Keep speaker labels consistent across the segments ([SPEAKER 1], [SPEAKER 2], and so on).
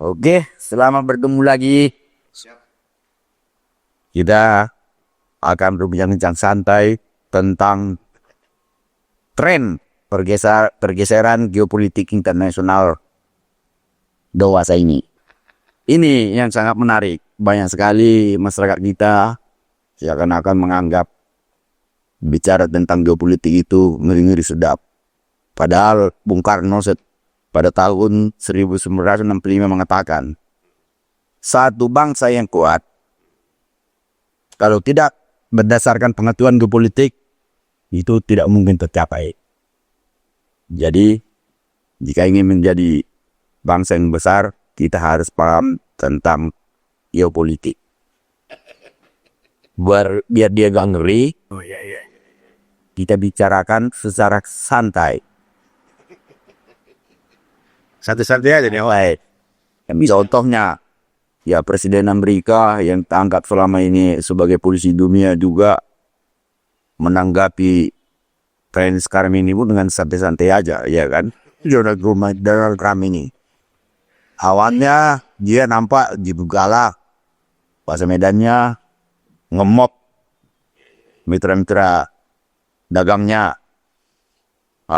[SPEAKER 1] Oke, selamat bertemu lagi. Kita akan berbincang santai tentang tren pergeseran geopolitik internasional dewasa ini. Ini yang sangat menarik. Banyak sekali masyarakat kita seakan-akan menganggap bicara tentang geopolitik itu ngeri-ngeri sedap. Padahal Bung Karno pada tahun 1965 mengatakan, satu bangsa yang kuat, kalau tidak berdasarkan pengetahuan geopolitik, itu tidak mungkin tercapai. Jadi, jika ingin menjadi bangsa yang besar, kita harus paham tentang geopolitik. Biar dia gak ngeri, kita bicarakan secara santai.
[SPEAKER 2] Santai-santai aja nih.
[SPEAKER 1] Contohnya, ya Presiden Amerika yang terangkat selama ini sebagai polisi dunia juga menanggapi tren sekarang ini pun dengan santai-santai aja, ya kan? Donald Trump ini. Awalnya dia nampak galak, bahasa Medannya ngemop mitra-mitra dagangnya.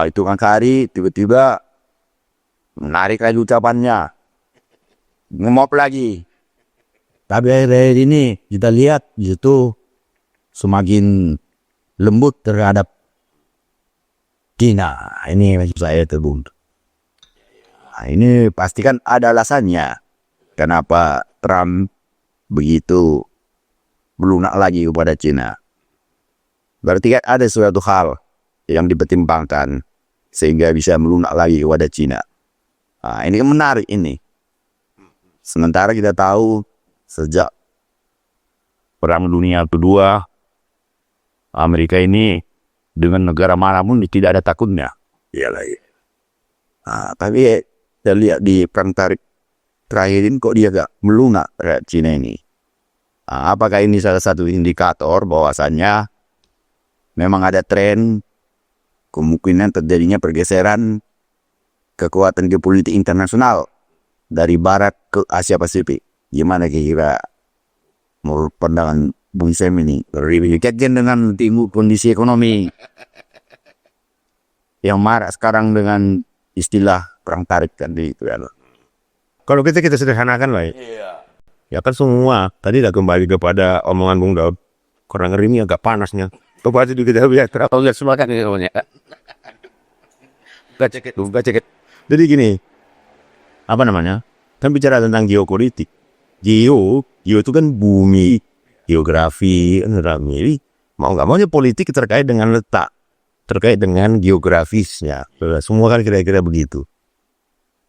[SPEAKER 1] Itu kan hari tiba-tiba menarik lagi ucapannya, ngemop lagi. Tapi akhir-akhir ini kita lihat itu semakin lembut terhadap Cina. Ini maksud saya terbun. Ini pastikan ada alasannya kenapa Trump begitu melunak lagi kepada Cina. Berarti kan ada suatu hal yang dipertimbangkan sehingga bisa melunak lagi kepada Cina. Ini kan menarik ini. Sementara kita tahu sejak Perang Dunia Kedua, Amerika ini dengan negara manapun tidak ada takutnya. Tapi kita lihat di perang terakhir ini kok dia gak melunak terhadap Cina ini. Apakah ini salah satu indikator bahwasannya memang ada tren kemungkinan terjadinya pergeseran kekuatan geopolitik internasional dari barat ke Asia Pasifik? Gimana kira-kira menurut pandangan Bung Sam ini? Kajian dengan tinggi kondisi ekonomi yang marak sekarang dengan istilah perang tarik tadi itu ya.
[SPEAKER 2] Kalau kita sederhanakan lah ya kan semua tadi dah kembali kepada omongan Bung Daud. Kurang ngeri ini agak panasnya. Coba aja kita lihat
[SPEAKER 1] Semakan ini namanya.
[SPEAKER 2] Gak ceket. Jadi gini, apa namanya? Kan bicara tentang geopolitik. Geo itu kan bumi, geografi, mau nggak maunya politik terkait dengan letak, terkait dengan geografisnya. Semua kan kira-kira begitu.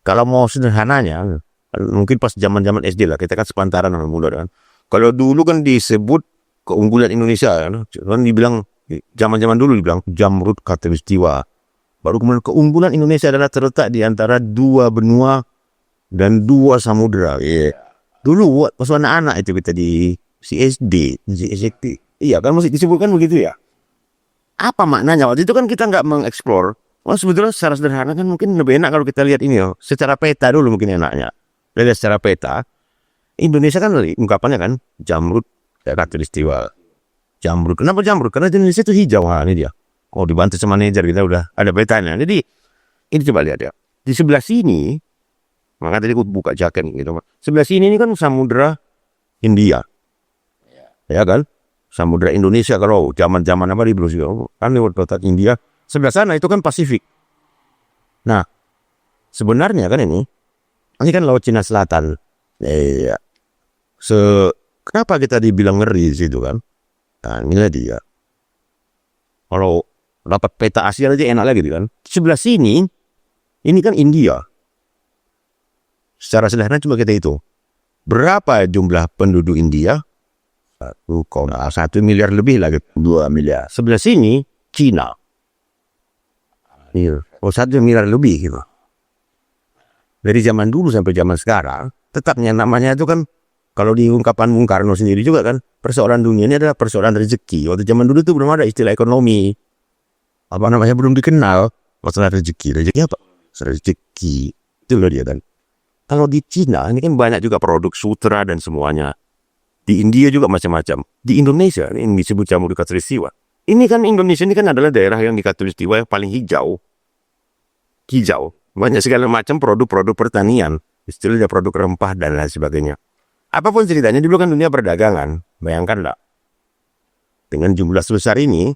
[SPEAKER 2] Kalau mau sederhananya, mungkin pas zaman-zaman SD lah, kita kan sepantaran sama muda kan. Kalau dulu kan disebut keunggulan Indonesia, kan dibilang zaman-zaman dulu dibilang Jamrud Khatulistiwa. Baru kemudian keunggulan Indonesia adalah terletak di antara dua benua dan dua samudera. Dulu pas anak-anak itu kita di SD. Iya kan masih disebutkan begitu ya. Apa maknanya? Waktu itu kan kita nggak mengeksplor. Sebetulnya secara sederhana kan mungkin lebih enak kalau kita lihat ini secara peta dulu mungkin enaknya. Lihat secara peta. Indonesia kan ungkapannya kan Jamrud Khatulistiwa. Jamrud. Kenapa Jamrud? Karena Indonesia itu hijau. Ini dia. Dibantu sama manajer kita udah ada petanya. Jadi ini coba lihat ya. Di sebelah sini, maka tadi aku buka jaket gitu. Sebelah sini ini kan samudera India. Ya kan? Samudera Indonesia kalau zaman-zaman apa di Brunei kan lewat batas India. Sebelah sana itu kan Pasifik. Nah, sebenarnya kan ini kan Laut Cina Selatan. Kenapa kita dibilang ngeri di situ kan? Nah, inilah dia. Kalau dapat peta Asia aja enak lagi kan. Sebelah sini, ini kan India. Secara sederhana cuma kita itu. Berapa jumlah penduduk India? 1 miliar lebih lagi.
[SPEAKER 1] 2 miliar.
[SPEAKER 2] Sebelah sini, Cina. 1 miliar lebih gitu. Dari zaman dulu sampai zaman sekarang, tetapnya namanya itu kan, kalau di ungkapan Bung Karno sendiri juga kan, persoalan dunia ini adalah persoalan rezeki. Waktu zaman dulu itu belum ada istilah ekonomi. Apa namanya belum dikenal. Masalah rezeki. Rezeki apa? Rezeki. Itu loh dia kan. Kalau di Cina ini kan banyak juga produk sutra dan semuanya. Di India juga macam-macam. Di Indonesia ini yang disebut jamur khatulistiwa. Ini kan Indonesia ini kan adalah daerah yang di khatulistiwa yang paling hijau. Hijau. Banyak segala macam produk-produk pertanian. Istilahnya produk rempah dan lain sebagainya. Apapun ceritanya dulu kan dunia perdagangan. Bayangkan lah. Dengan jumlah sebesar ini,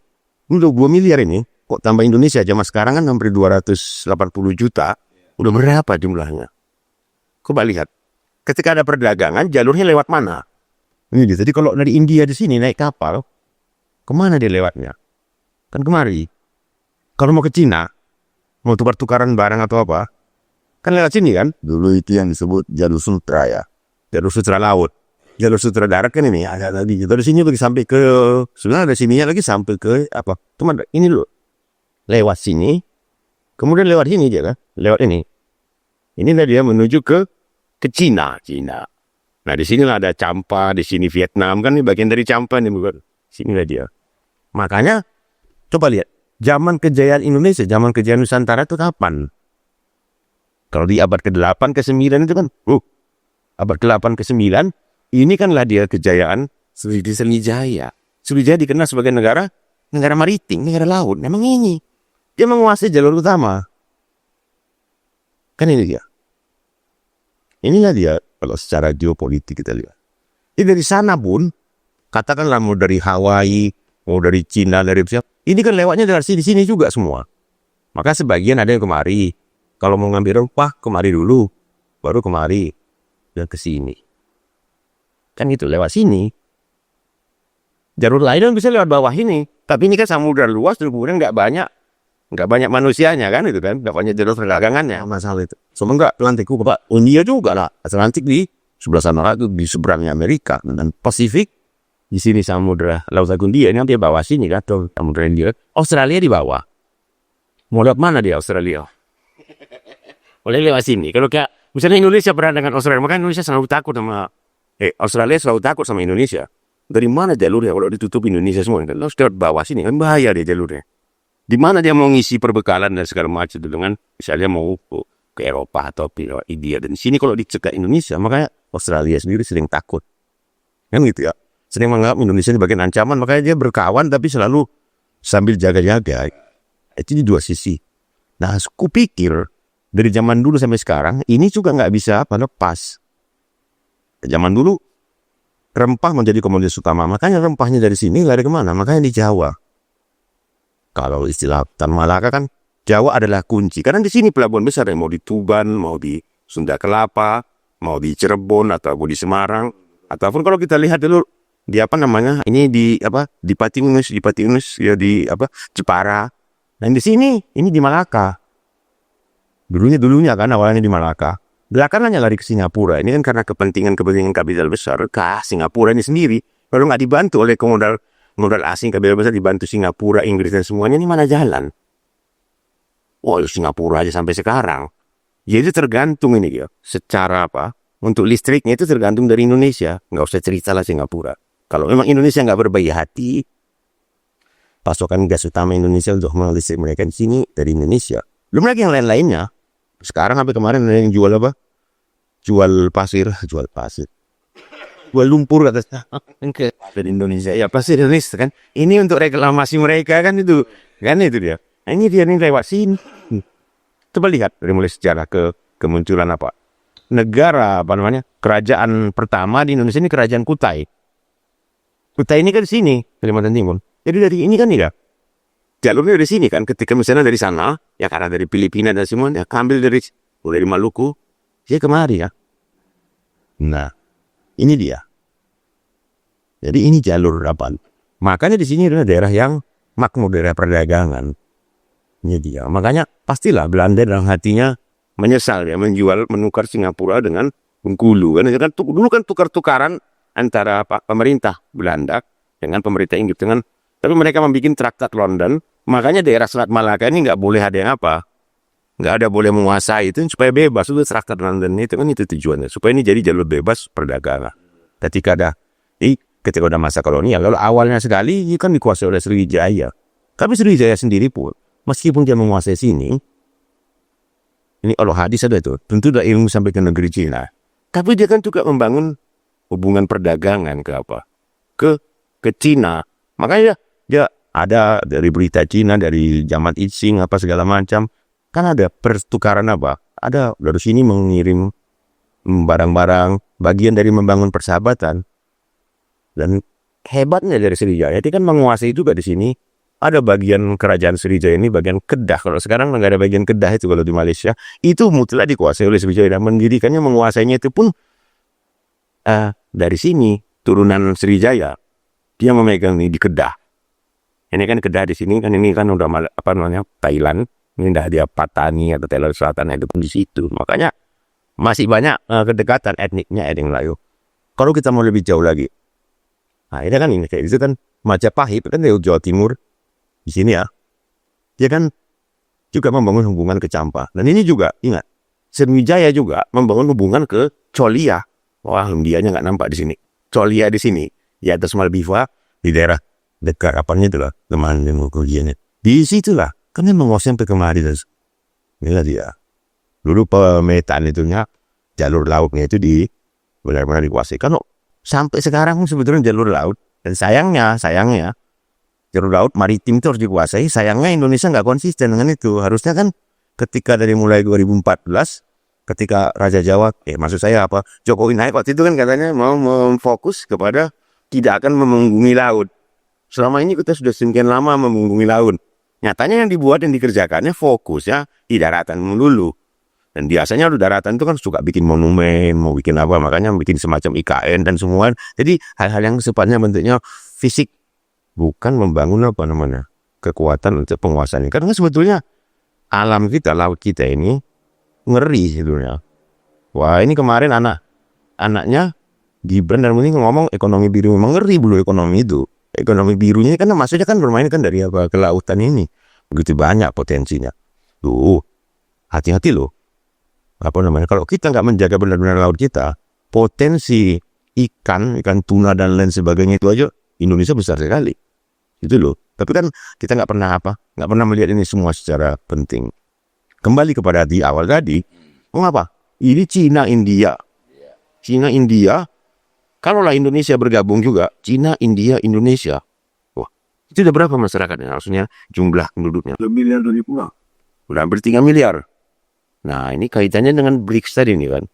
[SPEAKER 2] untuk 2 miliar ini, kok tambah Indonesia zaman sekarang kan hampir 280 juta. Udah berapa jumlahnya? Coba lihat. Ketika ada perdagangan, jalurnya lewat mana? Ini dia. Jadi kalau dari India di sini naik kapal, kemana dia lewatnya? Kan kemari. Kalau mau ke Cina, mau tukar-tukaran barang atau apa, kan lewat sini kan?
[SPEAKER 1] Dulu itu yang disebut jalur sutra ya.
[SPEAKER 2] Jalur sutra laut. Jalur sutra darat kan ini ada tadi. Dari sini lagi sampai ke, sebenarnya dari sininya lagi sampai ke apa? Cuma ini loh. Lewat sini, kemudian lewat sini dia kan? Lewat ini. Inilah dia menuju ke Cina. Nah di sinilah ada Champa, di sini Vietnam kan ini bagian dari Champa nih bukan? Sinilah dia. Makanya coba lihat zaman kejayaan Indonesia, zaman kejayaan Nusantara itu kapan? Kalau di abad ke-8 ke-9 itu kan, abad ke-8 ke-9 ini kanlah dia kejayaan Sriwijaya. Sriwijaya dikenal sebagai negara maritim, negara laut. Memang ini dia menguasai jalur utama. Kan ini dia. Inilah dia kalau secara geopolitik kita lihat. Jadi dari sana pun, katakanlah mau dari Hawaii, mau dari Cina, dari siapa, ini kan lewatnya dari sini juga semua. Maka sebagian ada yang kemari. Kalau mau ngambil rempah, kemari dulu. Baru kemari. Dan ke sini. Kan itu, lewat sini. Jalur lain kan bisa lewat bawah ini. Tapi ini kan samudra luas, kemudian nggak banyak manusianya kan itu kan, nggak banyak jalur perdagangannya masalah itu. Semua nggak Atlantikku Pak, India juga lah, Atlantik di sebelah sana itu di seberangnya Amerika dan Pasifik di sini samudra Laut Hindia ini dia bawah sini kan, tuh samudra India. Australia di bawah. Mau lewat mana dia Australia? Boleh lewat sini. Kalau kayak misalnya Indonesia berada dengan Australia, maka Indonesia selalu takut sama Australia selalu takut sama Indonesia. Dari mana jalurnya kalau ditutup Indonesia semua? Kalau lewat bawah sini kan bahaya dia jalurnya. Di mana dia mau ngisi perbekalan dan segala macam dengan misalnya mau ke Eropa atau ke India dan sini kalau dicegah Indonesia makanya Australia sendiri sering takut kan gitu ya, sering menganggap Indonesia sebagai ancaman, makanya dia berkawan tapi selalu sambil jaga-jaga. Itu di dua sisi. Nah, aku pikir dari zaman dulu sampai sekarang ini juga nggak bisa lepas. Zaman dulu rempah menjadi komoditas utama, makanya rempahnya dari sini nggak ada kemana, makanya di Jawa. Kalau istilah Tan Malaka kan Jawa adalah kunci. Karena di sini pelabuhan besar yang mau di Tuban, mau di Sunda Kelapa, mau di Cirebon atau di Semarang, ataupun kalau kita lihat dulu di apa namanya ini di Pati Unus ya di Jepara. Dan di sini ini di Malaka. Dulunya kan awalnya di Malaka. Belakangannya lari ke Singapura. Ini kan karena kepentingan kapital besar ke Singapura ini sendiri. Kalau nggak dibantu oleh modal asing kapital besar dibantu Singapura, Inggris dan semuanya, ini mana jalan? Singapura aja sampai sekarang. Jadi tergantung ini ya. Secara untuk listriknya itu tergantung dari Indonesia. Nggak usah cerita lah Singapura. Kalau memang Indonesia nggak berbaik hati, pasokan gas utama Indonesia untuk melistrik mereka di sini dari Indonesia. Belum lagi yang lain-lainnya. Sekarang sampai kemarin ada yang jual Jual pasir. Jual lumpur katanya dari Indonesia. Ya pasti Indonesia kan. Ini untuk reklamasi mereka kan itu. Kan itu dia. Nah, ini dia nih lewat sini. Coba lihat dari mulai sejarah kemunculan negara kerajaan pertama di Indonesia ini kerajaan Kutai. Kutai ini kan di sini Kalimantan Timur. Jadi dari ini kan ya jalurnya dari sini kan. Ketika misalnya dari sana ya karena dari Filipina dan semuanya ambil dari Maluku dia kemari ya. Nah ini dia. Jadi ini jalur makanya di sini adalah daerah yang makmur, daerah perdagangan. Ini dia. Makanya pastilah Belanda dalam hatinya menyesal ya menukar Singapura dengan Bengkulu kan. Dulu kan tukar-tukaran antara pemerintah Belanda dengan pemerintah Inggris tapi mereka membuat Traktat London. Makanya daerah Selat Malaka ini nggak boleh ada yang nggak ada boleh menguasai itu supaya bebas. Itu Traktat London itu kan itu tujuannya supaya ini jadi jalur bebas perdagangan. Ketika udah masa kolonial, lalu awalnya sekali ini kan dikuasai oleh Sriwijaya. Tapi Sriwijaya sendiri pun meskipun dia menguasai sini, Ini kalau hadis ada itu, tentu ada ilmu sampai ke negeri Cina. Tapi dia kan juga membangun hubungan perdagangan ke apa? Ke Cina. Makanya dia ada dari berita Cina, dari zaman Qing apa segala macam. Kan ada pertukaran apa? Ada dari sini mengirim barang-barang, bagian dari membangun persahabatan. Dan hebatnya dari Sriwijaya, dia kan menguasai juga di sini. Ada bagian kerajaan Sriwijaya ini, bagian Kedah. Kalau sekarang nggak ada bagian Kedah itu kalau di Malaysia. Itu mutlak dikuasai oleh Sriwijaya. Dan mendirikannya, menguasainya itu pun dari sini, turunan Sriwijaya. Dia memegang ini di Kedah. Ini kan Kedah di sini, kan ini kan udah apa namanya, Thailand. Ini dah dia Patani atau Thailand Selatan, itu pun di situ. Makanya masih banyak kedekatan etniknya etnik Melayu. Kalau kita mau lebih jauh lagi, nah ini kan ini kayak itu kan Majapahit kan dari Jawa Timur. Di sini ya, dia kan juga membangun hubungan ke Champa. Dan ini juga, ingat, Sriwijaya juga membangun hubungan ke Cholia. Wah, Indianya nggak nampak di sini. Cholia di sini, di atas Maldiva, di daerah dekat apanya itu lah, teman Mukogiannya. Di situlah, kan dia menguasai sampai kemari. Inilah dia. Dulu pemetaan itunya, jalur lautnya itu benar-benar dikuasai. Kan sampai sekarang sebetulnya jalur laut. Dan sayangnya, jalur laut maritim itu harus dikuasai. Sayangnya Indonesia nggak konsisten dengan itu. Harusnya kan ketika dari mulai 2014, ketika Raja Jawa, maksud saya apa, Jokowi naik waktu itu kan katanya mau memfokus kepada tidak akan memunggungi laut. Selama ini kita sudah sekian lama memunggungi laut. Nyatanya yang dibuat dan dikerjakannya fokusnya di daratan melulu. Dan biasanya di daratan itu kan suka bikin monumen, mau bikin apa, makanya bikin semacam IKN dan semua. Jadi hal-hal yang sifatnya bentuknya fisik, bukan membangun apa namanya kekuatan untuk penguasaan. Karena sebetulnya alam kita, laut kita ini ngeri sebetulnya. Wah, ini kemarin anaknya Gibran dan Muni ngomong ekonomi biru, memang ngeri dulu ekonomi itu. Ekonomi birunya kan maksudnya kan bermain kan dari apa, kelautan ini. Begitu banyak potensinya. Tuh, hati-hati loh. Apa namanya, kalau kita nggak menjaga benar-benar laut kita, potensi ikan tuna dan lain sebagainya itu aja Indonesia besar sekali. Itu loh. Tapi kan kita nggak pernah melihat ini semua secara penting. Kembali kepada di awal tadi, mengapa? Ini Cina India. Kalaulah Indonesia bergabung juga, Cina, India, Indonesia. Wah, itu udah berapa masyarakatnya? Maksudnya jumlah penduduknya.
[SPEAKER 1] Lebih dari pulau.
[SPEAKER 2] Udah hampir 3 miliar. Nah, ini kaitannya dengan BRICS tadi nih kan.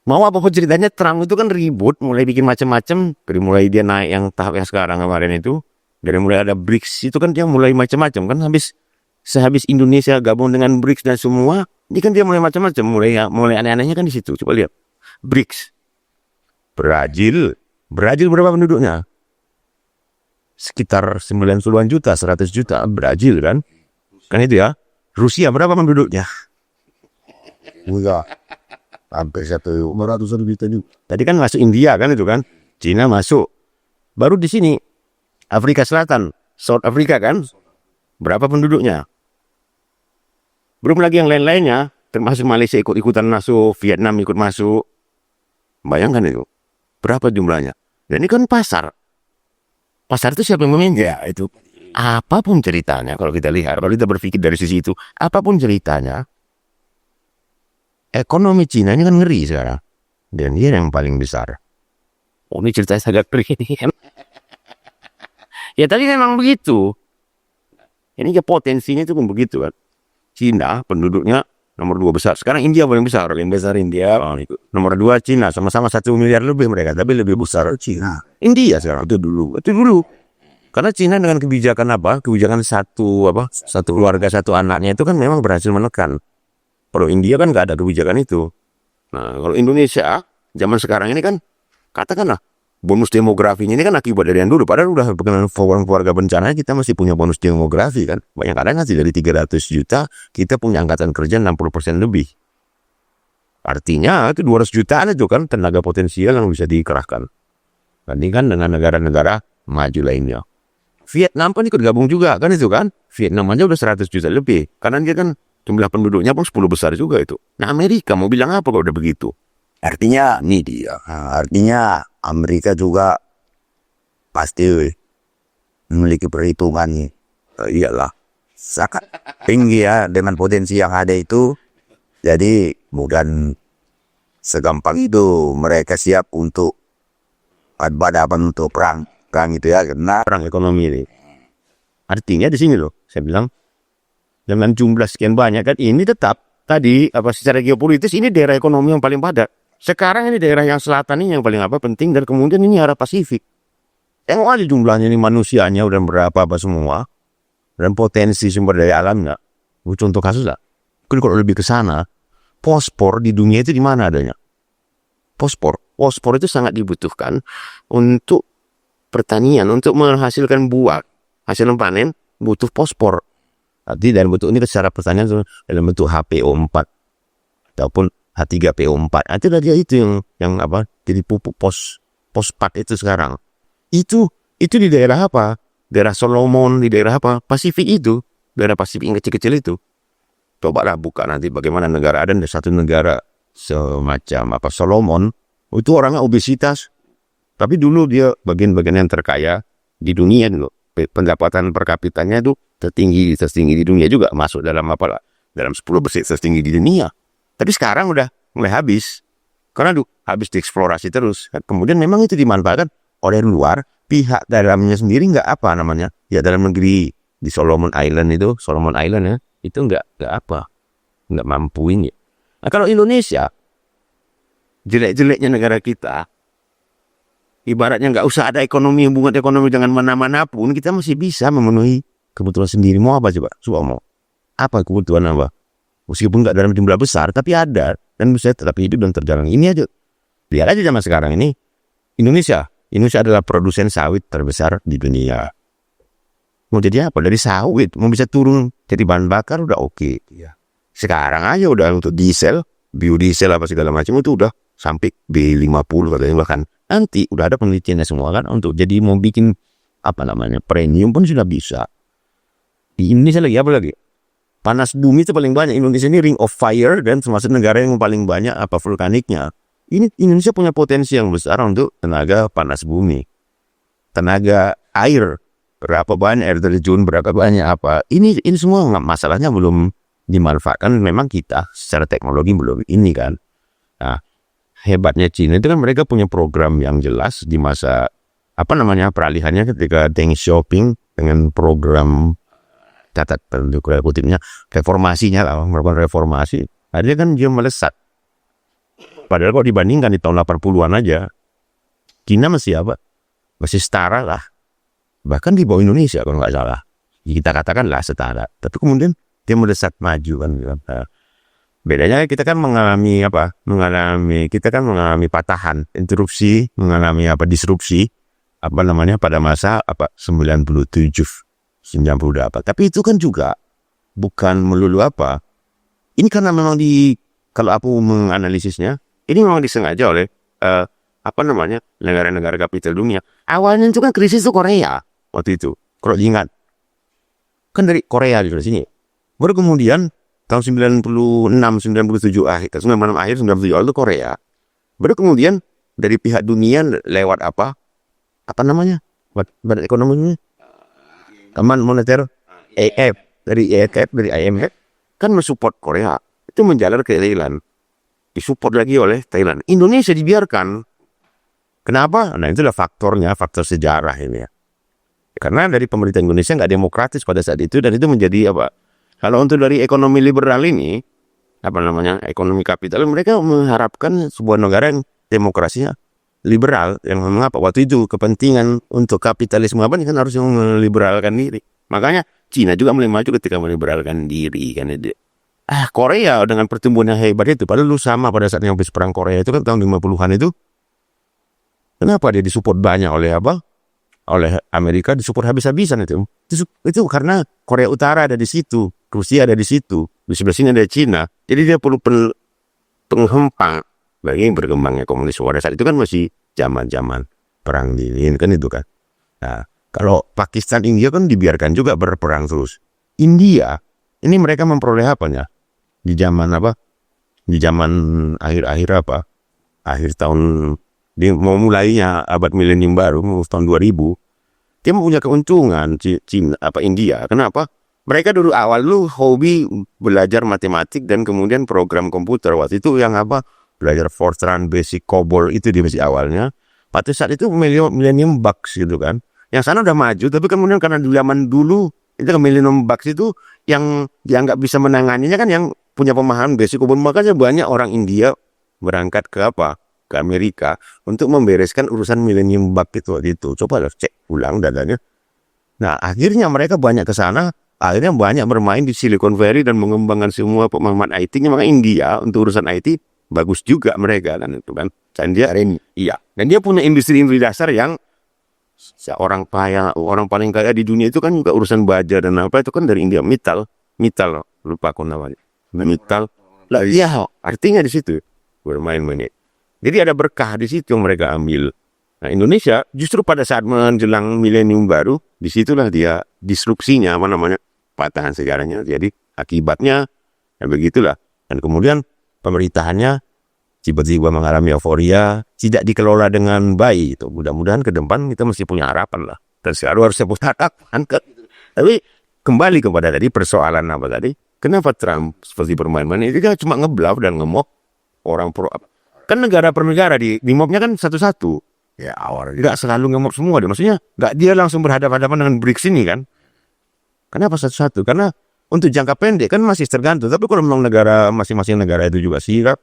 [SPEAKER 2] Mau apapun ceritanya, Trump itu kan ribut, mulai bikin macam-macam. Dari mulai dia naik yang tahap yang sekarang kemarin itu, dari mulai ada BRICS itu kan dia mulai macam-macam kan. Sehabis Indonesia gabung dengan BRICS dan semua, ini kan dia mulai macam-macam, mulai aneh-anehnya kan di situ. Coba lihat, BRICS. Brazil berapa penduduknya? Sekitar 90-an juta, 100 juta, Brazil kan? Kan itu ya. Rusia berapa penduduknya?
[SPEAKER 1] Enggak. Hampir 100 juta juga.
[SPEAKER 2] Tadi kan masuk India kan itu kan? Cina masuk. Baru di sini Afrika Selatan, South Africa kan? Berapa penduduknya? Belum lagi yang lain-lainnya, termasuk Malaysia ikut-ikutan masuk, Vietnam ikut masuk. Bayangkan itu. Berapa jumlahnya? Dan ini kan pasar. Pasar itu siapa yang memimpin? Ya, itu. Apapun ceritanya, kalau kita lihat, kalau kita berpikir dari sisi itu, apapun ceritanya, ekonomi Cina ini kan ngeri sekarang. Dan dia yang paling besar. Oh, ini ceritanya agak ngeri. Ya, tapi memang begitu. Ini ya potensinya itu pun begitu kan. Cina penduduknya nomor 2 besar. Sekarang India paling besar. Yang besar India. Nomor 2 Cina. Sama-sama 1 miliar lebih mereka. Tapi lebih besar Cina. India sekarang. Itu dulu. Karena Cina dengan kebijakan apa? Kebijakan satu keluarga, 1 anaknya itu kan memang berhasil menekan. Kalau India kan nggak ada kebijakan itu. Nah, kalau Indonesia zaman sekarang ini kan katakanlah bonus demografinya ini kan akibat dari yang dulu. Padahal udah berkenaan keluarga bencana kita masih punya bonus demografi kan. Banyak kadang sih dari 300 juta kita punya angkatan kerja 60% lebih. Artinya itu 200 jutaan itu kan tenaga potensial yang bisa dikerahkan. Bandingkan dengan negara-negara maju lainnya. Vietnam kan ikut gabung juga kan itu kan. Vietnam aja udah 100 juta lebih. Karena dia kan jumlah penduduknya pun 10 besar juga itu. Nah Amerika mau bilang apa kalau udah begitu?
[SPEAKER 1] Artinya ini dia. Artinya Amerika juga pasti memiliki perhitungan.
[SPEAKER 2] Iyalah.
[SPEAKER 1] Sangat tinggi ya dengan potensi yang ada itu. Jadi bukan segampang itu mereka siap untuk berhadapan untuk perang itu ya, karena
[SPEAKER 2] Perang ekonomi ini. Artinya di sini loh, saya bilang dengan jumlah sekian banyak kan ini tetap tadi secara geopolitis ini daerah ekonomi yang paling padat. Sekarang ini daerah yang selatan ini yang paling penting, dan kemudian ini arah Pasifik. Tengok aja jumlahnya ini, manusianya udah berapa semua, dan potensi sumber daya alamnya. Contoh kasus lah. Kalau lebih ke sana, fosfor di dunia itu di mana adanya? Fosfor itu sangat dibutuhkan untuk pertanian, untuk menghasilkan buah, hasil panen butuh fosfor. Nanti dalam bentuk ini secara pertanian dalam bentuk HPO4 ataupun H3PO4. Nanti dia itu yang jadi pupuk fosfat itu sekarang. Itu di daerah apa? Daerah Solomon, di daerah apa? Pasifik itu, daerah Pasifik yang kecil-kecil itu. Cobalah buka nanti bagaimana negara, ada satu negara semacam Solomon, itu orangnya obesitas, tapi dulu dia bagian-bagian yang terkaya di dunia dulu. Pendapatan per kapitanya itu tertinggi di dunia juga, masuk dalam dalam 10 besar tertinggi di dunia. Tapi sekarang udah mulai habis karena habis dieksplorasi terus. Kemudian memang itu dimanfaatkan oleh luar, pihak dalamnya sendiri ya dalam negeri di Solomon Island ya, itu nggak mampu ini. Nah, kalau Indonesia, jelek-jeleknya negara kita, ibaratnya nggak usah ada hubungan ekonomi dengan mana-mana pun, kita masih bisa memenuhi kebutuhan sendiri. Mau apa coba? Mau apa kebutuhan apa? Meskipun nggak dalam jumlah besar, tapi ada, dan bisa tetap hidup dan terjalan. Ini aja, lihat aja zaman sekarang ini, Indonesia adalah produsen sawit terbesar di dunia. Mau jadi apa? Dari sawit, mau bisa turun jadi bahan bakar udah oke. Sekarang aja udah untuk diesel, biodiesel segala macam itu udah sampai B50 katanya, bahkan nanti udah ada penelitiannya semua kan, untuk jadi mau bikin premium pun sudah bisa. Di Indonesia lagi panas bumi itu paling banyak. Indonesia ini ring of fire dan termasuk negara yang paling banyak vulkaniknya. Ini Indonesia punya potensi yang besar untuk tenaga panas bumi, tenaga air, berapa banyak air terjun, berapa banyak ini semua masalahnya belum dimanfaatkan. Memang kita secara teknologi belum ini kan. Nah, hebatnya Cina itu kan mereka punya program yang jelas di masa peralihannya ketika Deng Xiaoping dengan program catat kutipnya reformasinya lah, melakukan reformasi. Akhirnya kan dia melesat. Padahal kalau dibandingkan di tahun 80-an aja, Cina masih masih setara lah. Bahkan di bawah Indonesia kalau nggak salah. Kita katakanlah setara. Tapi kemudian dia melesat maju kan. Bedanya kita kan mengalami patahan, interupsi, mengalami disrupsi pada masa 97, 98. Tapi itu kan juga bukan melulu ini karena memang kalau aku menganalisisnya, ini memang disengaja oleh negara-negara kapital dunia. Awalnya itu kan krisis itu Korea waktu itu. Kalau diingat kan dari Korea di sini. Baru kemudian tahun 96, 97 akhir, 96 akhir, 97 awal itu Korea. Baru kemudian dari pihak dunia lewat Badan Ekonomi Aman Moneter, dari IMF kan mensupport Korea. Itu menjalar ke Thailand. Disupport lagi oleh Thailand. Indonesia dibiarkan. Kenapa? Nah, itulah faktor sejarah ini ya. Karena dari pemerintah Indonesia nggak demokratis pada saat itu, dan itu menjadi kalau untuk dari ekonomi liberal ini, ekonomi kapital, mereka mengharapkan sebuah negara yang demokrasinya liberal, yang waktu itu kepentingan untuk kapitalisme kan harus meliberalkan diri. Makanya Cina juga mulai maju ketika meliberalkan diri kan itu. Korea dengan pertumbuhan yang hebat itu, padahal lu sama pada saat yang habis perang Korea itu kan tahun 50-an itu. Kenapa dia disupport banyak oleh Amerika, disupport habis-habisan itu? Itu karena Korea Utara ada di situ, Rusia ada di situ, di sebelah sini ada Cina. Jadi dia perlu penghempang bagi berkembangnya komunisme. Pada saat itu kan masih zaman-zaman perang dingin kan itu kan. Nah, kalau Pakistan, India kan dibiarkan juga berperang terus. India ini mereka memperoleh di zaman di zaman akhir akhir tahun mau mulainya abad milenium baru, tahun 2000, dia punya keuntungan Cina India. Kenapa? mereka dulu awal dulu hobi belajar matematik dan kemudian program komputer. Waktu itu yang apa, belajar Fortran, Basic, COBOL, itu di masih awalnya. Pada saat itu Millennium Bugs gitu kan. Yang sana udah maju, tapi kemudian karena di zaman dulu itu Millennium Bugs itu yang dianggap bisa menanganinya kan yang punya pemahaman Basic, COBOL. Makanya banyak orang India berangkat ke apa? Ke Amerika untuk membereskan urusan Millennium Bug itu waktu itu. Coba lah cek ulang datanya. Nah, akhirnya mereka banyak ke sana, akhirnya banyak bermain di Silicon Valley dan mengembangkan semua pemahaman IT-nya. Maka India untuk urusan IT bagus juga mereka kan itu kan. Dan dia iya, dan dia punya industri dasar yang seorang kaya, orang paling kaya di dunia itu kan juga urusan baja dan apa itu kan dari India. Mittal, lupa aku namanya. Mittal. Lah iya, artinya di situ bermain-main. Jadi ada berkah di situ yang mereka ambil. Nah, Indonesia justru pada saat menjelang milenium baru, disitulah dia disrupsinya, apa namanya, patahan sejarahnya. Jadi akibatnya ya begitulah. Dan kemudian pemerintahannya tiba-tiba mengalami euforia, tidak dikelola dengan baik. Itu mudah-mudahan ke depan kita mesti punya harapan lah. Dan selalu harus punya harapan. Tapi kembali kepada tadi persoalan apa tadi? Kenapa Trump seperti bermain-main? Dia cuma ngebluff dan ngemok orang pro. Kan negara per negara di mobnya kan satu-satu.
[SPEAKER 1] Ya awal.
[SPEAKER 2] Nggak selalu ngemop semua deh. Maksudnya nggak dia langsung berhadapan-hadapan dengan BRICS ini kan. Kenapa satu-satu? Karena untuk jangka pendek kan masih tergantung. Tapi kalau memang negara masing-masing negara itu juga siap.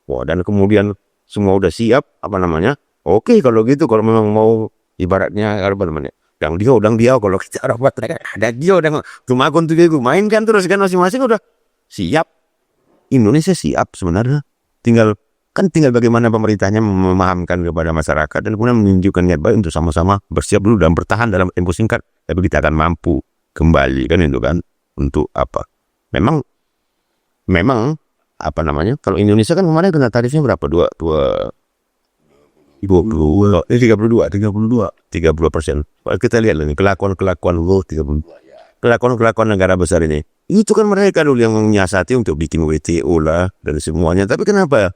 [SPEAKER 2] Wah, dan kemudian semua udah siap, apa namanya? Oke, kalau gitu, kalau memang mau ibaratnya apa namanya? Udang dia kalau kita rapat ada dia udah cuma untuk gue mainkan terus kan masing-masing udah siap. Indonesia siap sebenarnya. Tinggal bagaimana pemerintahnya memahamkan kepada masyarakat dan kemudian menunjukkan niat baik untuk sama-sama bersiap dulu dan bertahan dalam tempo singkat. Tapi kita akan mampu kembali kan itu kan untuk apa? Memang apa namanya? Kalau Indonesia kan kemarin kena tarifnya berapa? 32%. Kalau kita lihat nih kelakuan 32. Kelakuan negara besar ini. Itu kan mereka dulu yang menyiasati untuk bikin WTO lah dan semuanya. Tapi kenapa?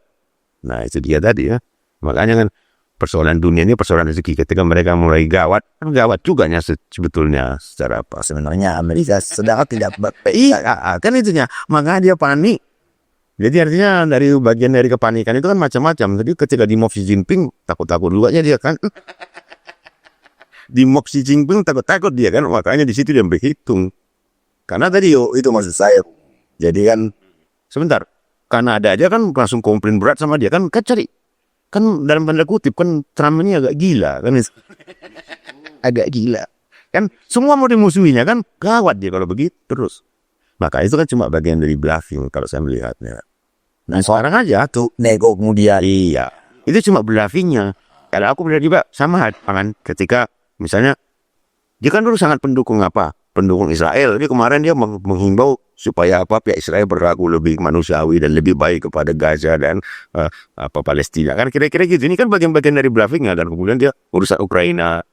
[SPEAKER 2] Nah itu dia tadi ya. Makanya kan persoalan dunia ini persoalan rezeki. Ketika mereka mulai gawat, kan gawat juga sebetulnya secara apa.
[SPEAKER 1] Sebenarnya Amerika sedang tidak
[SPEAKER 2] iya kan itunya. Makanya dia panik. Jadi artinya dari bagian dari kepanikan itu kan macam-macam. Jadi ketika di mob Xi Jinping takut-takut dulu aja dia kan. Di mob Xi Jinping takut-takut dia kan. Makanya di situ dia berhitung. Karena tadi itu maksud saya. Jadi kan sebentar. Kanada aja kan langsung komplain berat sama dia kan cari kan dalam tanda kutip kan Trump ini agak gila kan agak gila kan semua mau dimusuhinya kan gawat dia kalau begitu terus maka itu kan cuma bagian dari bluffing kalau saya melihatnya. Nah sekarang aja tuh
[SPEAKER 1] nego kemudian.
[SPEAKER 2] Iya itu cuma bluffingnya. Kalau aku melihat juga sama kan ketika misalnya dia kan dulu sangat pendukung Israel. Jadi kemarin dia menghimbau supaya pihak Israel berlaku lebih manusiawi dan lebih baik kepada Gaza dan Palestina. Kan kira-kira gitu. Ini kan bagian-bagian dari bluffingnya dan kemudian dia urusan Ukraina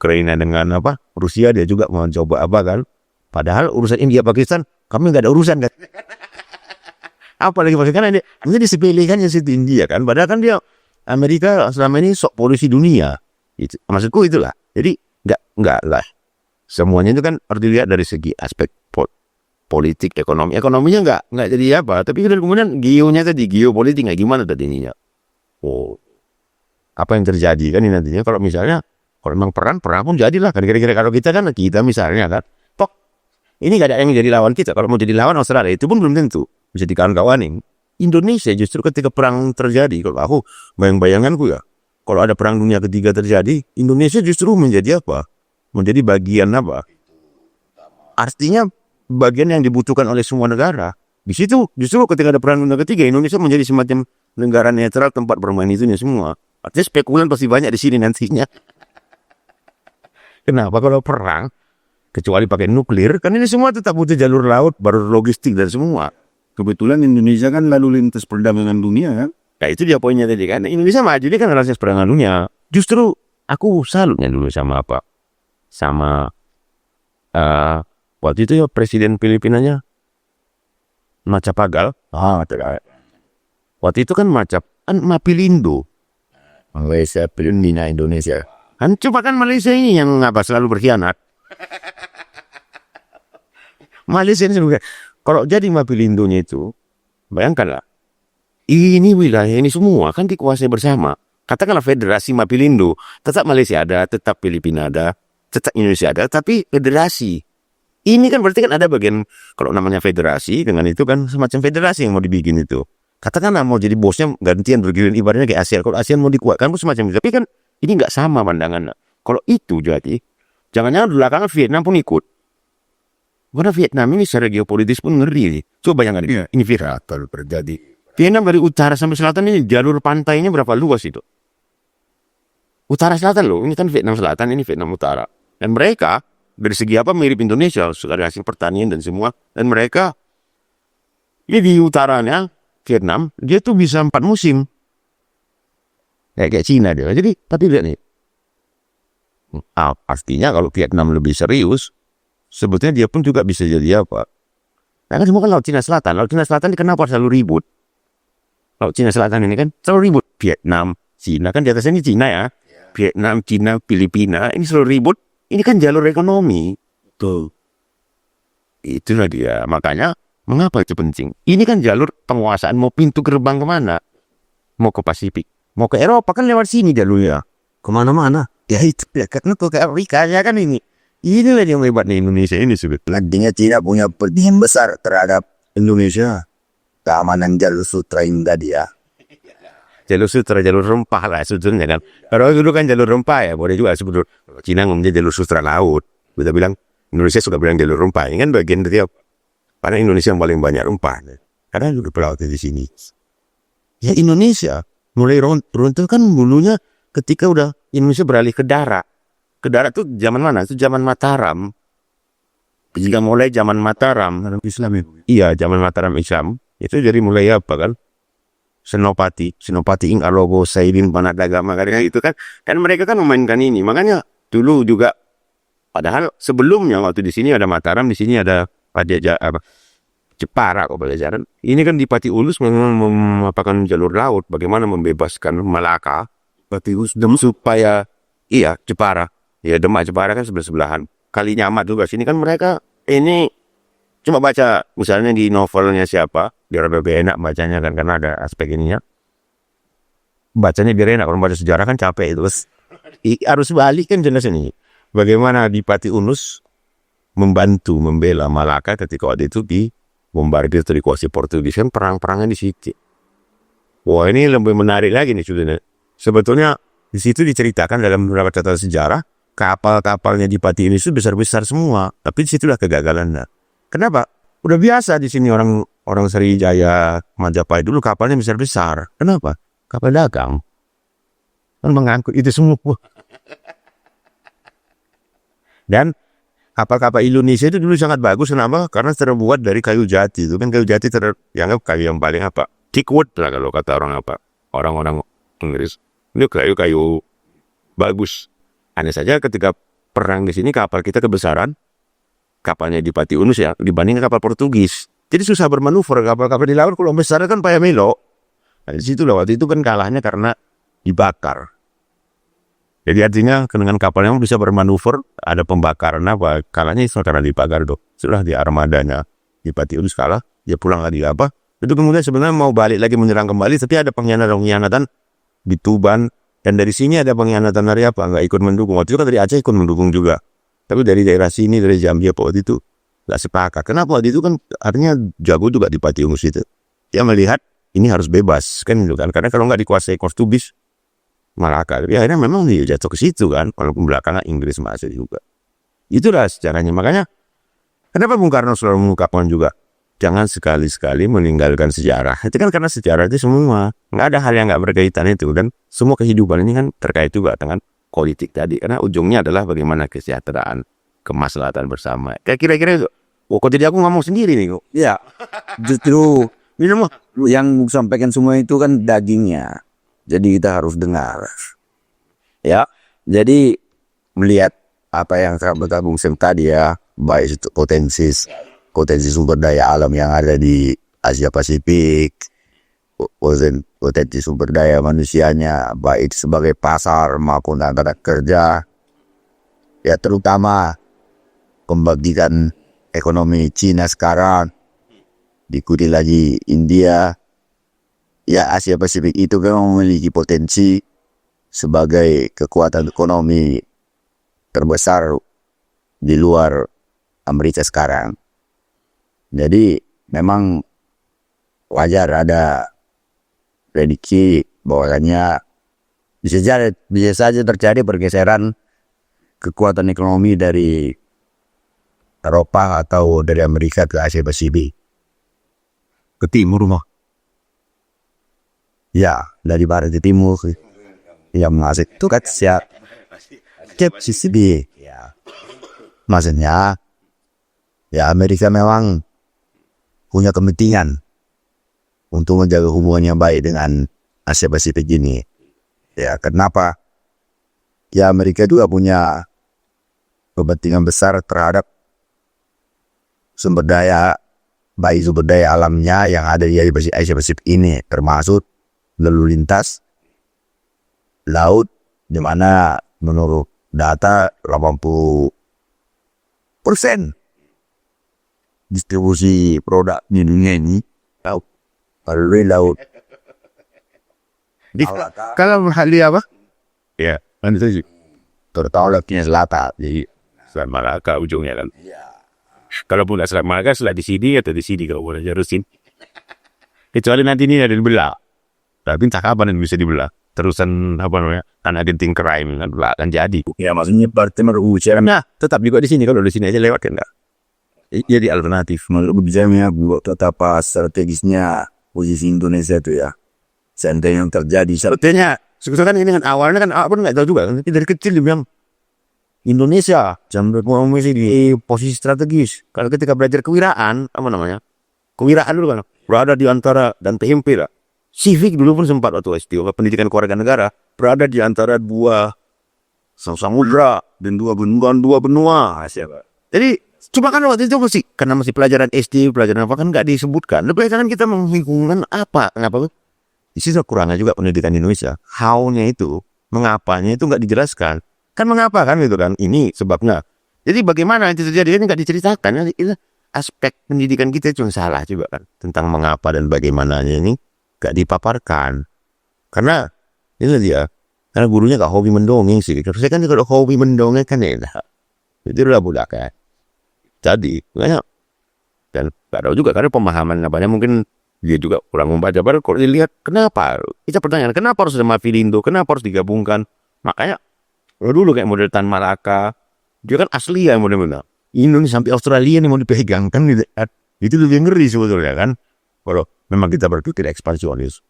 [SPEAKER 2] dengan Rusia dia juga mau coba kan. Padahal urusan India Pakistan kami nggak ada urusan kan. Apalagi Pakistan dia disepelekannya situ India kan. Padahal kan dia Amerika selama ini sok polisi dunia. Itu maksudku itulah. Jadi nggak lah. Semuanya itu kan harus dilihat dari segi aspek politik, ekonomi. Ekonominya nggak jadi apa. Tapi kemudian geopolitik nggak gimana tadinya. Oh, apa yang terjadi kan ini nantinya kalau misalnya kalau memang perang pun jadilah kan kira-kira kalau kita misalnya kan, tok ini nggak ada yang jadi lawan kita. Kalau mau jadi lawan Australia itu pun belum tentu bisa dikawan-kawanin. Indonesia justru ketika perang terjadi, kalau aku bayanganku ya, kalau ada perang dunia ketiga terjadi, Indonesia justru menjadi apa? Menjadi bagian apa? Artinya bagian yang dibutuhkan oleh semua negara. Di situ justru ketika ada perang dunia ketiga, Indonesia menjadi semacam negara netral tempat bermain itunya semua. Artinya spekulan pasti banyak di sini nantinya. Kenapa kalau perang kecuali pakai nuklir, kan ini semua tetap butuh jalur laut, baru logistik dan semua.
[SPEAKER 3] Kebetulan Indonesia kan lalu lintas perdagangan dunia kan.
[SPEAKER 2] Nah itu dia poinnya tadi kan. Indonesia maju dia kan lalu lintas perdagangan dunia. Justru aku salutnya dulu sama apa? Sama waktu itu ya presiden Filipinanya Macapagal. Waktu itu kan Mapilindo.
[SPEAKER 1] Malaysia, Filipina, Indonesia.
[SPEAKER 2] Kan coba kan Malaysia ini yang selalu berkhianat. Malaysia ini sebenarnya, kalau jadi Mapilindunnya itu, bayangkanlah, ini wilayah ini semua kan dikuasai bersama. Katakanlah federasi Mapilindo, tetap Malaysia ada, tetap Filipina ada, tetap Indonesia ada, tapi federasi. Ini kan berarti kan ada bagian, kalau namanya federasi, dengan itu kan semacam federasi yang mau dibikin itu. Katakanlah mau jadi bosnya gantian bergiliran ibaratnya kayak ASEAN. Kalau ASEAN mau dikuatkan pun semacam itu. Tapi kan ini nggak sama pandangannya. Kalau itu jadi, jangan-jangan belakangan Vietnam pun ikut. Karena Vietnam ini secara geopolitis pun ngeri. Coba bayangkan, ini viral kalau terjadi. Vietnam dari utara sampai selatan ini jalur pantainya berapa luas itu? Utara selatan loh, ini kan Vietnam selatan, ini Vietnam utara. Dan mereka dari segi apa mirip Indonesia, dari hasil pertanian dan semua. Dan mereka ini di utaranya Vietnam, dia tuh bisa 4 musim. Kayak Cina dia. Jadi, tapi lihat nih. Artinya kalau Vietnam lebih serius, sebetulnya dia pun juga bisa jadi apa? Nah kan semua kan Laut Cina Selatan. Laut Cina Selatan ini kenapa selalu ribut? Laut Cina Selatan ini kan selalu ribut. Vietnam, Cina, kan di atasnya ini Cina ya. Vietnam, Cina, Filipina, ini selalu ribut. Ini kan jalur ekonomi. Tuh. Itulah dia. Makanya, mengapa itu penting? Ini kan jalur penguasaan, mau pintu gerbang kemana? Mau ke Pasifik. Mau ke Eropa, kan lewat sini jalurnya. Kemana-mana. Ya itu, ya karena tuh ke Afrika ya kan ini. Inilah yang hebatnya Indonesia ini sebetulnya.
[SPEAKER 1] Nantinya Cina punya kepentingan besar terhadap Indonesia. Keamanan jalur sutra ini tadi ya.
[SPEAKER 2] Jalur sutra, jalur rempah lah sebetulnya kan. Kalau dulu kan jalur rempah ya, boleh juga sebetulnya. Cina ngomongnya jalur sutra laut. Kita bilang, Indonesia suka bilang jalur rempah. Ini kan bagian dari apa? Karena Indonesia yang paling banyak rempah. Karena dulu pelautnya di sini. Ya Indonesia, mulai runtuh kan dulunya ketika udah Indonesia beralih ke darat. Ke darat tuh zaman mana? Itu zaman Mataram. Jika mulai zaman Mataram.
[SPEAKER 3] Islam itu.
[SPEAKER 2] Iya, zaman Mataram Islam. Itu jadi mulai apa kan? Senopati ing alogo saidin panadagama kan itu kan mereka kan memainkan ini. Makanya dulu juga padahal sebelumnya waktu di sini ada Mataram, di sini ada Jepara kok pelajaran. Ini kan di Pati Ulus memapakan jalur laut bagaimana membebaskan Malaka, Pati Ulus supaya iya Jepara. Ya Demak Jepara kan sebelah-sebelahan. Kali Nyamat juga sini kan mereka ini cuma baca misalnya di novelnya siapa, biar lebih enak bacanya kan karena ada aspek ininya. Bacanya biar enak, kalau baca sejarah kan capek itu. Harus balik kan jelas ini. Bagaimana di Pati Unus membantu membela Malaka ketika waktu itu dibombardir atau dikuasai Portugis kan perang-perangan di situ. Wah ini lebih menarik lagi nih sebenarnya. Sebetulnya di situ diceritakan dalam beberapa catatan sejarah kapal-kapalnya di Pati Unus itu besar-besar semua. Tapi di situlah kegagalannya. Kenapa? Udah biasa di sini orang Sriwijaya, Majapahit dulu kapalnya besar-besar. Kenapa? Kapal dagang. Kan mengangkut itu semua. Dan kapal-kapal Indonesia itu dulu sangat bagus. Kenapa? Karena terbuat dari kayu jati. Itu kan kayu jati dianggap kayu yang paling apa? Thickwood lah kalau kata orang-orang Inggris. Ini kayu bagus. Hanya saja ketika perang di sini kapal kita kebesaran. Kapalnya di Pati Unus ya dibanding kapal Portugis. Jadi susah bermanuver kapal-kapal di laut kalau besar kan payah melok. Nah, di situ waktu itu kan kalahnya karena dibakar. Jadi artinya dengan kapalnya bisa bermanuver, ada pembakaran apa? Kalahnya itu karena dibakar tuh. Setelah di armadanya di Pati Unus kalah, dia pulang lagi apa? Itu kemudian sebenarnya mau balik lagi menyerang kembali, tapi ada pengkhianatan di Tuban dan dari sini ada pengkhianatan dari apa? Nggak ikut mendukung. Waktu itu kan dari Aceh ikut mendukung juga. Tapi dari daerah sini, dari Jambi apa waktu itu nggak sepakat. Kenapa waktu itu kan artinya jago juga di Pati Unus itu. Dia melihat ini harus bebas kan itu kan. Karena kalau nggak dikuasai Portugis, Malaka. Tapi akhirnya memang dia jatuh ke situ kan. Walaupun belakangan Inggris masuk juga. Itulah sejarahnya. Makanya kenapa Bung Karno selalu mengungkapkan juga jangan sekali-sekali meninggalkan sejarah. Itu kan karena sejarah itu semua. Nggak ada hal yang nggak berkaitan itu. Dan semua kehidupan ini kan terkait juga dengan politik tadi, karena ujungnya adalah bagaimana kesejahteraan, kemaslahatan bersama. Kayak kira-kira itu. Oh, kok jadi aku ngomong sendiri nih kok?
[SPEAKER 1] Ya, justru yang sampaikan semua itu kan dagingnya. Jadi kita harus dengar. Ya, jadi melihat apa yang bergabung tadi ya, baik itu potensi sumber daya alam yang ada di Asia Pasifik, potensi sumber daya manusianya baik sebagai pasar maupun tenaga kerja ya, terutama pembagian ekonomi Cina sekarang, diikuti lagi India. Ya, Asia Pasifik itu memang memiliki potensi sebagai kekuatan ekonomi terbesar di luar Amerika sekarang. Jadi memang wajar ada prediksi bahwasanya bisa saja terjadi pergeseran kekuatan ekonomi dari Eropa atau dari Amerika ke Asia Pasifik.
[SPEAKER 2] Ke timur mah.
[SPEAKER 1] Ya, dari barat ke timur. Yang masuk itu kan siap. Cep sisi ya. Maksudnya, ya Amerika memang punya kepentingan untuk menjaga hubungan yang baik dengan Asia Pasifik ini. Ya, kenapa? Ya Amerika juga punya kepentingan besar terhadap sumber daya, baik sumber daya alamnya yang ada di Asia Pasifik ini, termasuk lalu lintas laut, di mana menurut data 80% distribusi produk di dunia ini melalui laut.
[SPEAKER 2] Kalau hal apa? Ya, kan itu sih.
[SPEAKER 1] Terutama lautnya selatan.
[SPEAKER 2] Jadi Selat Malaka ujungnya kan. Kalau pun Selat Malaka selat di sini atau di sini kalau boleh jarusin. Kecuali nanti ini ada dibelah. Tapi entah kapan bisa dibelah. Terusan apa namanya? Tanah genting crime kan akan jadi.
[SPEAKER 1] Ya maksudnya berarti merujuk.
[SPEAKER 2] Nah, tetap juga di sini kalau di sini aja lewat kan enggak. Jadi alternatif.
[SPEAKER 1] Menurut kebijakannya buat betapa strategisnya posisi Indonesia itu ya. Seandainya yang terjadi
[SPEAKER 2] Sebetulnya kan ini kan awalnya kan apa nggak tahu juga. Tapi dari kecil dia bilang Indonesia jam berkomunikasi di posisi strategis. Kalau ketika belajar kewiraan apa namanya? Kewiraan dulu kan berada di antara dan TMP lah. Civic dulu pun sempat waktu SD pendidikan kewarganegaraan berada di antara dua samudra dan dua benua. Siapa? Jadi cuma kan waktu itu karena masih pelajaran SD, pelajaran apa kan nggak disebutkan. Lebih kan kita menghubungkan apa? Kenapa? Di situ kurangnya juga pendidikan Indonesia. How-nya itu, mengapanya itu nggak dijelaskan. Kan mengapa kan gitu kan? Ini sebabnya. Jadi bagaimana itu terjadi ini nggak diceritakan. Itu aspek pendidikan kita cuma salah juga kan tentang mengapa dan bagaimananya ini nggak dipaparkan. Karena itu dia. Karena gurunya nggak hobi mendongeng sih. Saya kan kalau hobi mendongeng kan enak. Itu udah budak kan. Jadi banyak dan nggak tahu juga karena pemahaman apanya mungkin dia juga kurang membaca. Baru kalau dilihat kenapa kita pertanyaan kenapa harus ada Mafindo, kenapa harus digabungkan. Makanya dulu kayak model Tan Malaka dia kan asli ya model-model Indonesia sampai Australia nih mau dipegang kan itu lebih ngeri sebetulnya kan kalau memang kita berpikir ekspansionis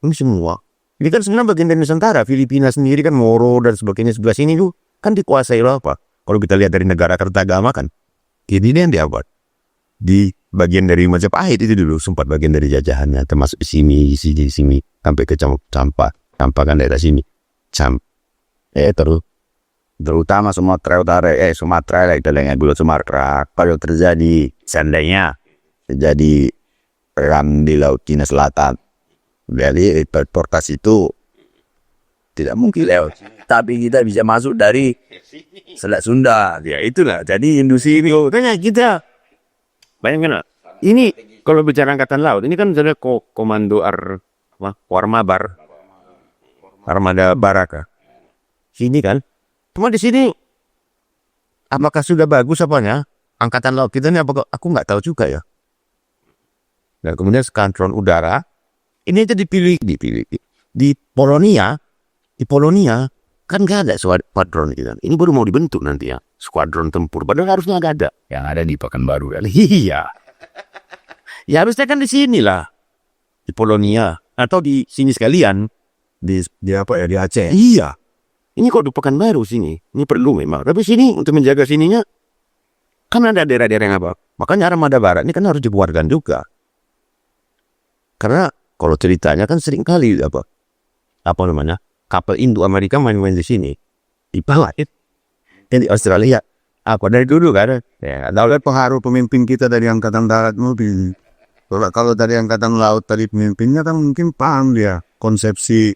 [SPEAKER 2] ini semua ini kan sebenarnya bagian dari Nusantara. Filipina sendiri kan Moro dan sebagainya sebelah sini tuh kan dikuasai apa kalau kita lihat dari negara kertagama kan ini yang diabad di bagian dari Majapahit itu dulu sempat bagian dari jajahannya termasuk di sini sampai ke Campa kan daerah sini
[SPEAKER 1] terutama Sumatera Utara, Sumatera itu dengan Pulau Sumatera. Kalau terjadi seandainya terjadi perang di Laut Cina Selatan, jadi transportasi itu tidak mungkin lewat. Tapi kita bisa masuk dari Selat Sunda.
[SPEAKER 2] Ya itulah. Jadi industri ini makanya kita bayangkan ini kalau bicara angkatan laut ini kan ada komando Warmabar Armada Baraka. Sini kan. Cuma di sini apakah sudah bagus apanya? Angkatan laut kita ini apakah aku nggak tahu juga ya. Dan kemudian skadron udara ini aja dipilih di Polonia kan nggak ada skadron gitu. Ini baru mau dibentuk nanti ya skuadron tempur. Padahal harusnya nggak ada.
[SPEAKER 1] Yang ada di Pekanbaru kan.
[SPEAKER 2] Iya. Ya harusnya kan di sini lah di Polonia atau di sini sekalian
[SPEAKER 1] Di apa ya, di Aceh.
[SPEAKER 2] Iya. Ini kok di Pekanbaru sini. Ini perlu memang. Tapi sini untuk menjaga sininya kan ada daerah-daerah yang apa. Makanya Armada Barat ini kan harus dibuarkan juga. Karena kalau ceritanya kan sering kali apa namanya kapal Indo Amerika main-main di sini. Di bawah di Australia. Apa dari dulu kan? Ya,
[SPEAKER 3] Tahu pengaruh pemimpin kita dari Angkatan Darat mobil. Kalau dari Angkatan Laut tadi pemimpinnya kan mungkin paham dia konsepsi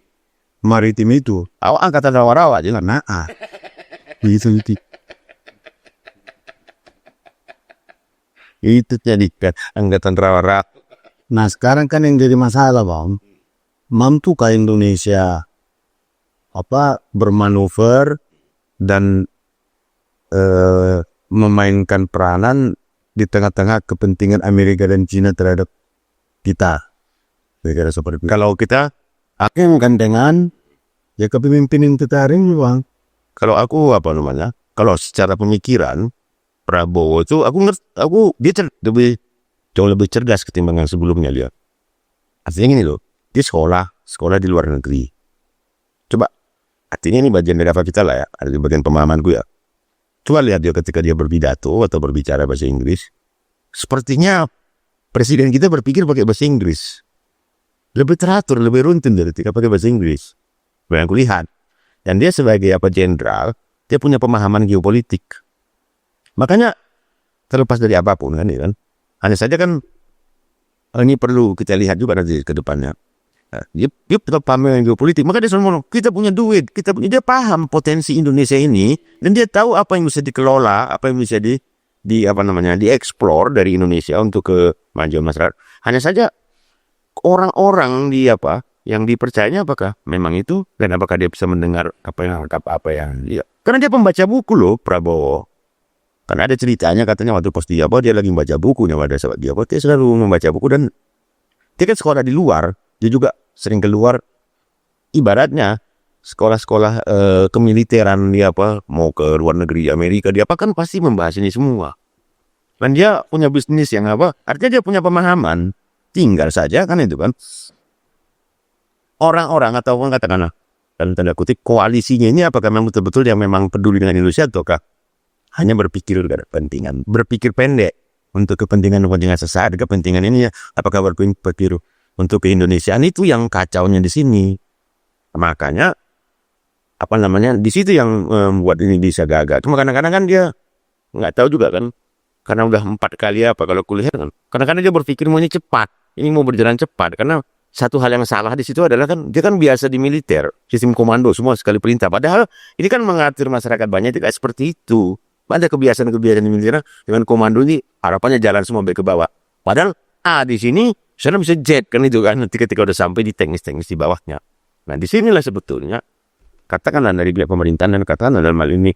[SPEAKER 3] maritim itu.
[SPEAKER 2] Angkatan rawa-rawa aja lah.
[SPEAKER 3] Nah, begitu.
[SPEAKER 2] Itu jadikan angkatan rawa-rawa.
[SPEAKER 3] Nah sekarang kan yang jadi masalah Bang, mampukah Indonesia bermanuver dan memainkan peranan di tengah-tengah kepentingan Amerika dan Cina terhadap kita? Kira-kira seperti itu.
[SPEAKER 2] Kalau kita,
[SPEAKER 3] Kan dengan ya kepemimpinan kita hari ini Bang.
[SPEAKER 2] kalau aku kalau secara pemikiran Prabowo itu dia jauh lebih cerdas ketimbang yang sebelumnya dia. Artinya gini loh, dia sekolah di luar negeri. Coba, artinya ini bagian dari apa kita lah ya, ada di bagian pemahamanku ya. Coba lihat dia ketika dia berpidato atau berbicara bahasa Inggris, sepertinya presiden kita berpikir pakai bahasa Inggris. Lebih teratur, lebih runtun dari ketika pakai bahasa Inggris. Yang aku lihat. Dan dia sebagai jenderal, dia punya pemahaman geopolitik. Makanya terlepas dari apapun kan, hanya saja kan ini perlu kita lihat juga nanti ke depannya. Dia tetap paham dengan geopolitik. Maka dia selalu ngomong, kita punya duit, dia paham potensi Indonesia ini, dan dia tahu apa yang bisa dikelola, apa yang bisa dieksplor dari Indonesia untuk kemajuan masyarakat. Hanya saja orang-orang yang dipercayanya apakah memang itu, dan apakah dia bisa mendengar apa yang dia. Karena dia pembaca buku loh Prabowo. Karena ada ceritanya katanya waktu pos dia lagi membaca bukunya pada saat dia selalu membaca buku, dan dia kan sekolah di luar, dia juga sering keluar, ibaratnya sekolah-sekolah kemiliteran dia mau ke luar negeri Amerika, dia kan pasti membahas ini semua. Dan dia punya bisnis yang artinya dia punya pemahaman. Tinggal saja kan itu kan orang-orang ataupun katakanlah dalam tanda kutip koalisinya ini apakah memang betul-betul yang memang peduli dengan Indonesia, ataukah hanya berpikir kepentingan, berpikir pendek untuk kepentingan sesaat, kepentingan ini ya, apakah berpikir untuk keindonesiaan? Itu yang kacaunya di sini. Makanya di situ yang membuat ini bisa gagal. Cuma kadang-kadang kan dia nggak tahu juga kan, karena udah 4 kali kalau kuliah kan, kadang-kadang dia berpikir maunya cepat, ini mau berjalan cepat. Karena satu hal yang salah di situ adalah kan dia kan biasa di militer, sistem komando semua sekali perintah. Padahal ini kan mengatur masyarakat banyak tidak seperti itu. Ada kebiasaan-kebiasaan di militer dengan komando ini harapannya jalan semua baik ke bawah. Padahal di sini sana bisa jet kan itu kan, nanti ketika udah sampai di teknis-teknis di bawahnya. Nah disinilah sebetulnya katakanlah dari pihak pemerintahan dan katakanlah dalam hal ini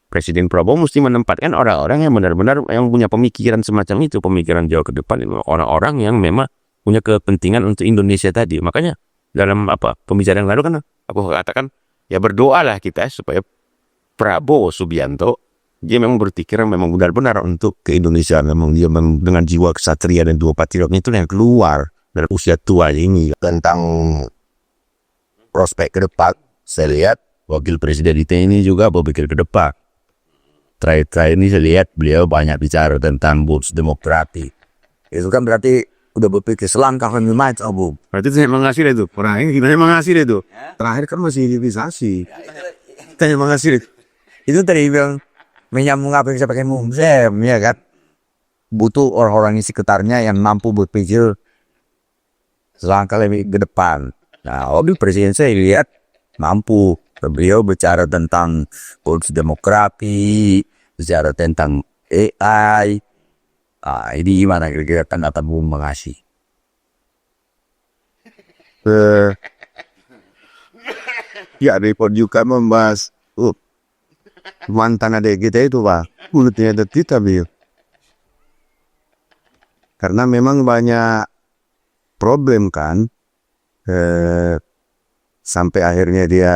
[SPEAKER 2] Presiden Prabowo mesti menempatkan orang-orang yang benar-benar yang punya pemikiran semacam itu, pemikiran jauh ke depan, orang-orang yang memang punya kepentingan untuk Indonesia tadi. Makanya dalam pembicaraan yang lalu kan aku katakan ya berdoalah kita supaya Prabowo Subianto dia memang berpikir memang benar-benar untuk ke Indonesia, memang dia dengan jiwa kesatria dan dua patriotnya itu yang keluar dari usia tua ini. Tentang prospek ke depan, saya lihat wakil presiden ini juga berpikir ke depan. Terakhir ini saya lihat beliau banyak bicara tentang bonus demokratik. Itu kan berarti udah berpikir selangkah lebih maju,
[SPEAKER 3] Berarti saya mengasih itu. Orang ini kita mengasih itu. Terakhir kan masih divisasi.
[SPEAKER 1] Kita mengasih itu tadi bilang menyambung apa yang saya pakai Mumsem, ya kan? Butuh orang-orang di sekitarnya yang mampu berpikir selangkah lebih ke depan. Nah, wakil presiden saya lihat mampu. Beliau bicara tentang bonus demokrasi, bicara tentang AI. Ini gimana kira-kira tanggapan Bung Mengasih?
[SPEAKER 3] Ya report juga membahas mantan adik kita itu Pak, mulutnya detik tapi karena memang banyak problem kan, sampai akhirnya dia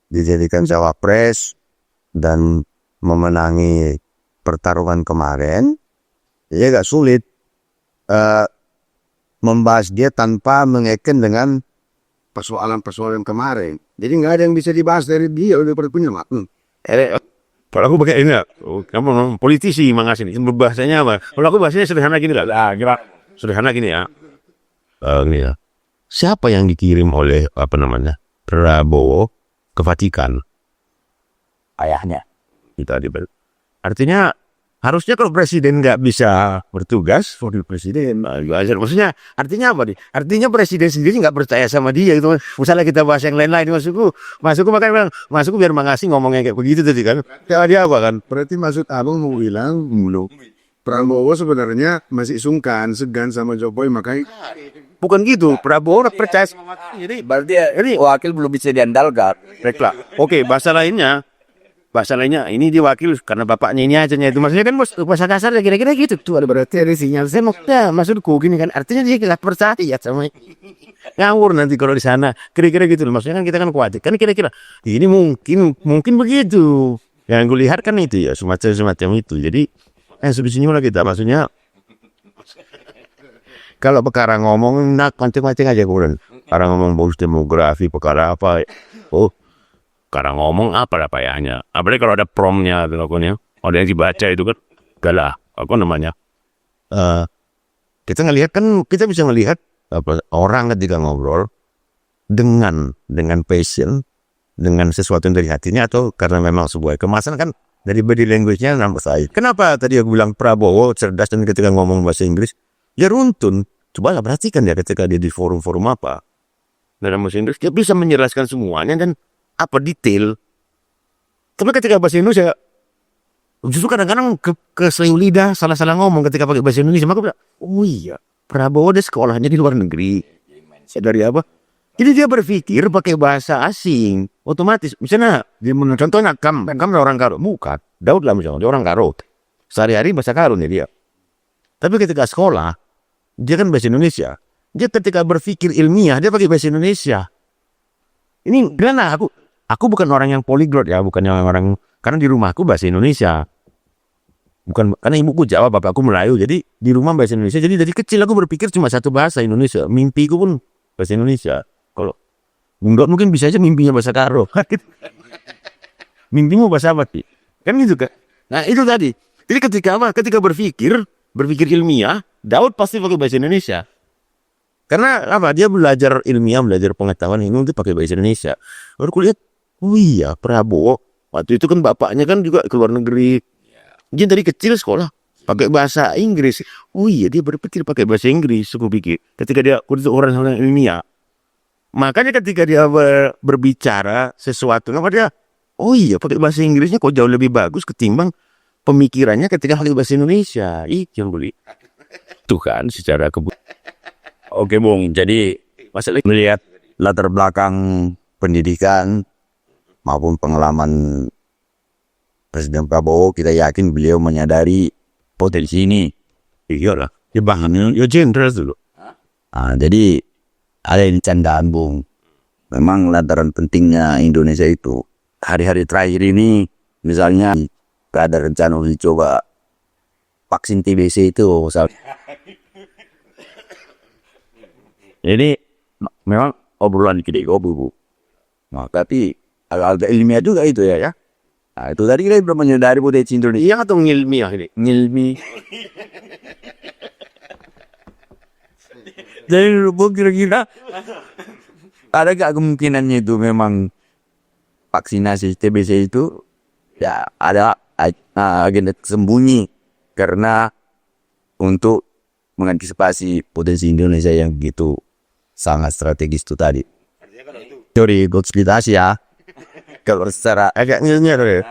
[SPEAKER 3] dijadikan cawapres dan memenangi pertarungan kemarin. Ya agak sulit membahas dia tanpa mengaitkan dengan persoalan-persoalan kemarin. Jadi nggak ada yang bisa dibahas dari dia udah punya mak.
[SPEAKER 2] Kalau aku pakai ini, kamu politisi Mengasih ini bahasanya apa? Kalau aku bahasanya sederhana gini lah. Sederhana gini ya. Gini ya. Siapa yang dikirim oleh Prabowo ke Vatikan?
[SPEAKER 1] Ayahnya.
[SPEAKER 2] Artinya harusnya kalau presiden nggak bisa bertugas, wakil presiden maksudnya artinya apa nih? Artinya presiden sendiri nggak percaya sama dia gitu. Misalnya kita bahas yang lain-lain, maksudku makanya masukku biar Mengasih ngomongnya kayak begitu tadi kan.
[SPEAKER 3] Ya dia apa kan? Berarti maksud abang mau bilang Prabowo sebenarnya masih sungkan, segan sama Jokowi, makanya
[SPEAKER 2] Bukan gitu, Prabowo percaya sama jadi
[SPEAKER 1] Berarti ini wakil belum bisa diandalkan.
[SPEAKER 2] baiklah. Oke, bahasa lainnya ini dia wakil karena bapaknya ini aja itu maksudnya kan bahasa kasar ya kira-kira gitu tuh ada berarti ada sinyal saya maksudku gini kan artinya dia nggak percaya sama ngawur nanti kalau di sana kira-kira gitu loh. Maksudnya kan kita kan khawatir kan kira-kira ini mungkin begitu yang gue lihat kan itu ya semacam itu jadi sebetulnya lah kita maksudnya kalau perkara ngomong nak mancing-mancing aja kemudian perkara ngomong bonus demografi perkara apa karena ngomong apa payahnya. Apalagi kalau ada promnya pokoknya. Ada yang dibaca itu kan galah. Apa namanya? Kita ngelihat kan kita bisa melihat orang ketika ngobrol dengan passion, dengan sesuatu yang dari hatinya atau karena memang sebuah kemasan kan dari body language-nya nampak saya. Kenapa tadi aku bilang Prabowo cerdas dan ketika ngomong bahasa Inggris ya runtun. Coba lah perhatikan ya ketika dia di forum-forum apa dalam bahasa Inggris dia bisa menjelaskan semuanya dan apa detail. Tapi ketika bahasa Indonesia justru kadang-kadang keselio lidah salah-salah ngomong ketika pakai bahasa Indonesia maka bilang, oh iya Prabowo dia sekolahnya di luar negeri. Dari apa? Jadi dia berpikir pakai bahasa asing otomatis. Misalnya dia contohnya kamu orang Karo bukan Daud lah misalnya dia orang Karo sehari-hari bahasa Karo nih dia. Tapi ketika sekolah dia kan bahasa Indonesia. Dia ketika berpikir ilmiah dia pakai bahasa Indonesia. Ini karena aku bukan orang yang polyglot ya, bukan yang orang karena di rumahku bahasa Indonesia. Bukan karena ibuku Jawa, bapakku Melayu. Jadi di rumah bahasa Indonesia. Jadi dari kecil aku berpikir cuma satu bahasa Indonesia. Mimpiku pun bahasa Indonesia. Kalau Bung mungkin bisa aja mimpinya bahasa Karo. Mimpimu bahasa apa sih? Kan gitu kan. Nah, itu tadi. Jadi ketika berpikir ilmiah, Daud pasti pakai bahasa Indonesia. Karena apa? Dia belajar ilmiah, belajar pengetahuan ini untuk pakai bahasa Indonesia. Baru kulihat, oh iya Prabowo. Waktu itu kan bapaknya kan juga ke luar negeri. Dia dari kecil sekolah pakai bahasa Inggris. Oh iya dia berpikir pakai bahasa Inggris. Aku pikir ketika dia orang ilmiah. Makanya ketika dia berbicara sesuatu, apa dia? Oh iya pakai bahasa Inggrisnya kok jauh lebih bagus ketimbang pemikirannya ketika pakai bahasa Indonesia. Yang beli. Tuh kan secara
[SPEAKER 1] Oke Bung, jadi masalah melihat latar belakang pendidikan maupun pengalaman Presiden Prabowo, kita yakin beliau menyadari potensi ini.
[SPEAKER 2] iyalah, ya bahannya ya jenderal dulu.
[SPEAKER 1] Jadi ada yang candaan Bung. Memang lantaran pentingnya Indonesia itu hari-hari terakhir ini, misalnya ada rencana uji coba vaksin TBC itu. Jadi memang obrolan kita Bu. Nah, tapi agak ilmiah juga itu ya. Nah, itu tadi kita belum menyadari potensi Indonesia.
[SPEAKER 2] Iya atau ngilmiah ini?
[SPEAKER 1] Ngilmi. Jadi Bu kira-kira ada gak kemungkinannya itu memang vaksinasi TBC itu ya ada agenda sembunyi karena untuk mengantisipasi potensi Indonesia yang begitu sangat strategis itu tadi. Teori konspirasi ya. Kalau secara
[SPEAKER 2] Agak ngilmiah ya.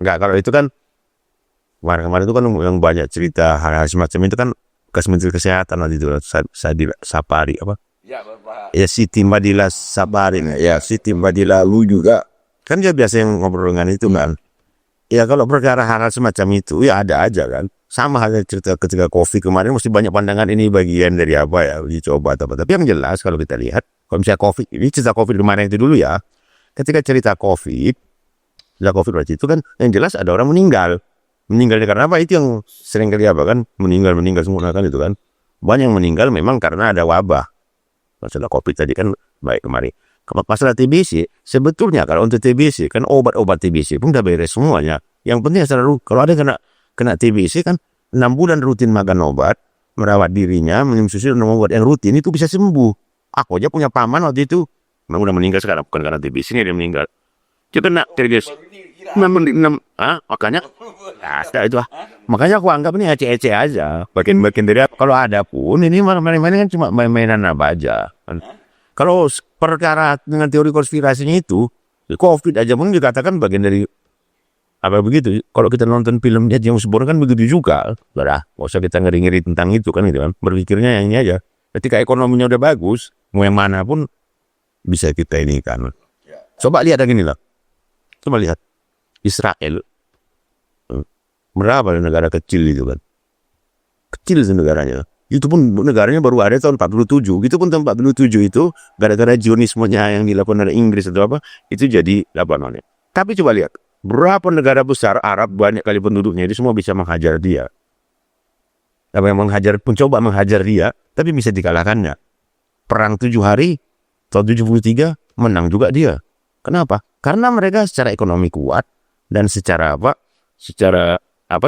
[SPEAKER 2] Enggak, kalau itu kan kemarin itu kan yang banyak cerita hal-hal semacam itu kan bekas Menteri Kesehatan waktu itu Sapari apa? Ya Siti Madila Sapari ya Siti Madila lu juga kan dia biasa yang ngobrol dengan itu kan. Ya kalau perkara hal-hal semacam itu ya ada aja kan. Sama halnya cerita ketika COVID kemarin mesti banyak pandangan ini bagian dari apa ya uji coba atau apa. Tapi yang jelas kalau kita lihat kalau misalnya COVID ini cerita COVID kemarin itu dulu ya. Ketika cerita COVID berarti itu kan yang jelas ada orang meninggal. Meninggalnya karena apa? Itu yang sering kali apa kan? Meninggal semua kan itu kan. Banyak yang meninggal memang karena ada wabah. Masalah COVID tadi kan baik kemarin. Kalau masalah TBC, sebetulnya kalau untuk TBC kan obat-obat TBC pun udah beres semuanya. Yang penting selalu kalau ada kena TBC kan 6 bulan rutin makan obat, merawat dirinya, minum susu dan obat yang rutin itu bisa sembuh. Aku aja punya paman waktu itu, memang udah meninggal sekarang bukan karena TBC ini dia meninggal. Dia kena TBC. Makanya ada itu makanya aku anggap ini ece-ece aja bagian dari kalau ada pun ini main-main kan cuma main-mainan apa aja kalau perkara dengan teori konspirasinya itu COVID aja pun dikatakan bagian dari Apa begitu? Kalau kita nonton filmnya James Bond kan begitu juga. Udah, nggak usah kita ngeri-ngeri tentang itu kan gitu kan. Berpikirnya yang ini aja. Ketika ekonominya udah bagus, mau yang mana pun bisa kita ini kan. Coba lihat yang ini lah. Coba lihat Israel. Berapa negara kecil itu kan? Kecil sih negaranya. Itu pun negaranya baru ada tahun 47. Itu pun tahun 47 itu gara-gara Zionismenya yang dilakukan oleh Inggris atau apa, itu jadi Lebanon. Tapi coba lihat, berapa negara besar Arab banyak kali penduduknya itu semua bisa menghajar dia. Apa yang mencoba menghajar dia, tapi bisa dikalahkannya. Perang 7 hari tahun 73 menang juga dia. Kenapa? Karena mereka secara ekonomi kuat dan secara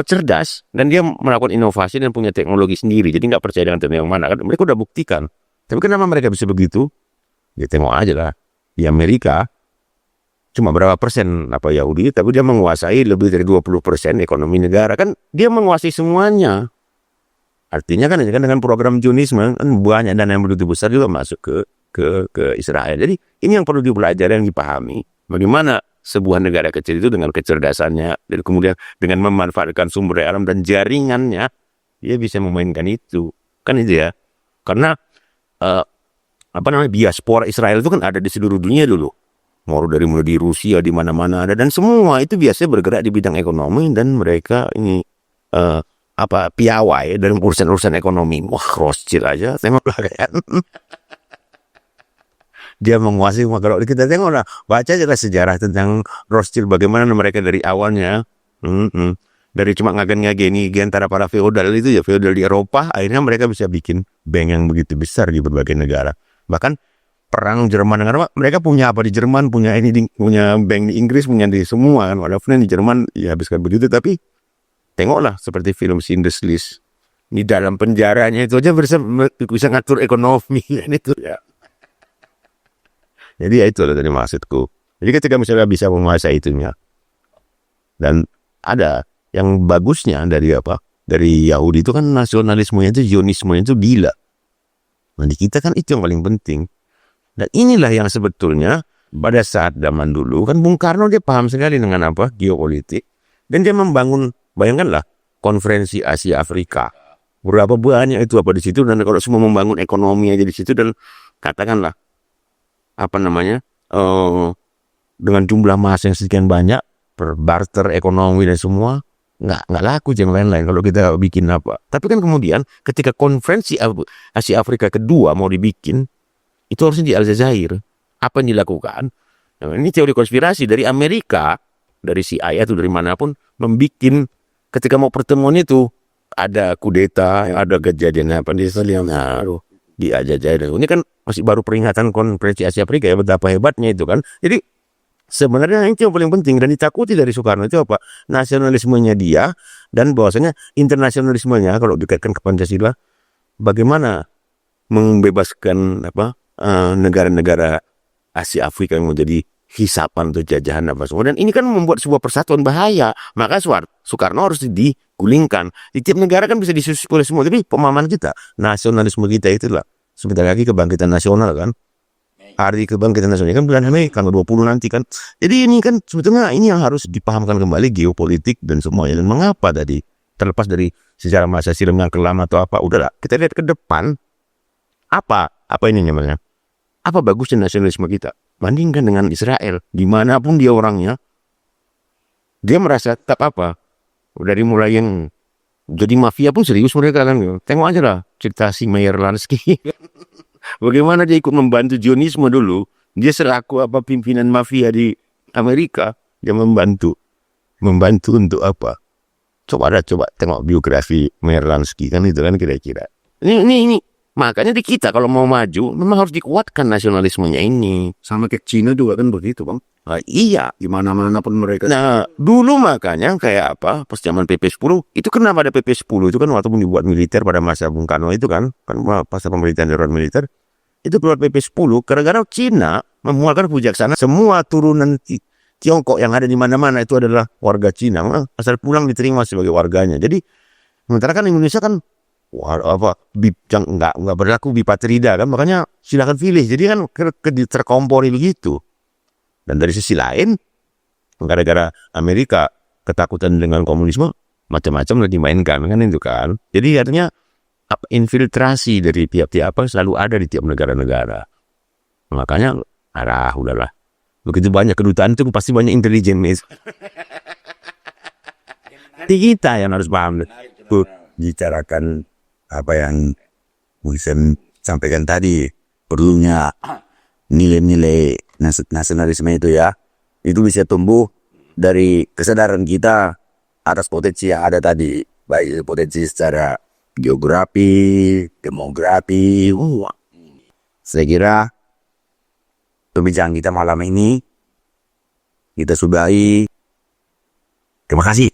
[SPEAKER 2] cerdas, dan dia melakukan inovasi dan punya teknologi sendiri. Jadi nggak percaya dengan teknologi yang mana. Mereka udah buktikan. Tapi kenapa mereka bisa begitu? Ya tengok aja lah. Di Amerika cuma berapa persen Yahudi, tapi dia menguasai lebih dari 20% ekonomi negara. Kan dia menguasai semuanya. Artinya kan dengan program Zionisme kan banyak dana yang begitu besar juga masuk ke Israel. Jadi ini yang perlu dipelajari, yang dipahami. Bagaimana sebuah negara kecil itu dengan kecerdasannya dan kemudian dengan memanfaatkan sumber daya alam dan jaringannya, dia bisa memainkan itu. Kan itu ya. Karena diaspora Israel itu kan ada di seluruh dunia dulu. Mulai di Rusia, di mana-mana ada, dan semua itu biasanya bergerak di bidang ekonomi, dan mereka ini piawai dalam urusan ekonomi. Wah, Rothschild aja tengoklah kan. Dia menguasai. Kalau kita tengok lah, baca aja sejarah tentang Rothschild, bagaimana mereka dari awalnya dari cuma ngagen-ngageni antara para feodal itu ya, feodal di Eropa, akhirnya mereka bisa bikin bank yang begitu besar di berbagai negara. Bahkan perang Jerman dengan mereka punya apa di Jerman, punya bank di Inggris, punya di semua kan. Walaupun di Jerman ya habiskan begitu, tapi tengoklah seperti film Schindler's List. Di dalam penjaranya itu aja bisa ngatur ekonomi kan itu ya. Jadi ya itu loh tadi maksudku. Jadi ketika misalnya bisa menguasai itunya, dan ada yang bagusnya dari Yahudi itu kan nasionalismenya itu, Zionismenya itu gila. Nah di kita kan itu yang paling penting. Dan inilah yang sebetulnya pada saat zaman dulu kan Bung Karno dia paham sekali dengan geopolitik, dan dia membangun, bayangkanlah konferensi Asia Afrika, berapa banyak itu di situ, dan kalau semua membangun ekonomi aja di situ, dan katakanlah dengan jumlah massa yang sekian banyak, barter ekonomi dan semua, nggak laku yang lain-lain kalau kita bikin apa. Tapi kan kemudian ketika konferensi Asia Afrika kedua mau dibikin, itu harusnya di Aljazair. Apa yang dilakukan? Nah, ini teori konspirasi dari Amerika, dari CIA atau dari manapun, membikin ketika mau pertemuan itu ada kudeta, ada kejadian di Aljazair. Ini kan masih baru peringatan konferensi Asia Afrika ya, betapa hebatnya itu kan. Jadi sebenarnya itu yang paling penting, dan ditakuti dari Soekarno itu nasionalismenya dia, dan bahwasanya internasionalismenya kalau dikaitkan ke Pancasila, bagaimana membebaskan negara-negara Asia Afrika yang menjadi hisapan atau jajahan semua. Dan ini kan membuat sebuah persatuan bahaya. Maka Soekarno harus digulingkan. Di tiap negara kan bisa disusun oleh semua, tapi pemahaman kita, nasionalisme kita itulah sebentar lagi kebangkitan nasional kan. Hari kebangkitan nasional kan bulan Mei tanggal 20 nanti kan. Jadi ini kan sebetulnya ini yang harus dipahamkan kembali, geopolitik dan semuanya. Dan mengapa tadi terlepas dari sejarah masa silam yang kelam atau udahlah kita lihat ke depan. Apa ini namanya? Apa bagusnya nasionalisme kita? Bandingkan dengan Israel, dimanapun dia orangnya, dia merasa tetap dari mulai yang jadi mafia pun serius mereka kan. Tengok aja lah cerita si Meyer Lansky. Bagaimana dia ikut membantu Zionisme dulu. Dia selaku pimpinan mafia di Amerika, dia membantu untuk apa? Coba tengok biografi Meyer Lansky kan, itu kan kira-kira. Ini. Makanya di kita kalau mau maju memang harus dikuatkan nasionalismenya ini.
[SPEAKER 3] Sama kayak Cina juga kan begitu bang.
[SPEAKER 2] Nah, iya.
[SPEAKER 3] Gimana-mana pun mereka.
[SPEAKER 2] Nah dulu makanya kayak pas zaman PP10 itu, kenapa ada PP10 itu kan waktu dibuat militer pada masa Bung Karno itu kan pas pemerintahan darurat militer itu keluar PP10 gara-gara Cina memualkan bijaksana semua turunan Tiongkok yang ada di mana-mana itu adalah warga Cina, asal pulang diterima sebagai warganya. Jadi sementara kan Indonesia kan nggak berlaku bipatrida kan, makanya silakan pilih. Jadi kan terkompori begitu. Dan dari sisi lain, gara-gara Amerika ketakutan dengan komunisme macam-macam udah dimainkan kan itu kan. Jadi artinya infiltrasi dari tiap-tiap selalu ada di tiap negara-negara. Makanya udahlah. Begitu banyak kedutaan itu pasti banyak intelijen nih. Jadi kita yang harus paham.
[SPEAKER 1] Bicarakan apa yang Wilson sampaikan tadi, perlunya nilai-nilai nasionalisme itu ya, itu bisa tumbuh dari kesadaran kita atas potensi yang ada tadi, baik potensi secara geografi, demografi. Saya kira pembicaraan kita malam ini kita sudahi. Terima kasih.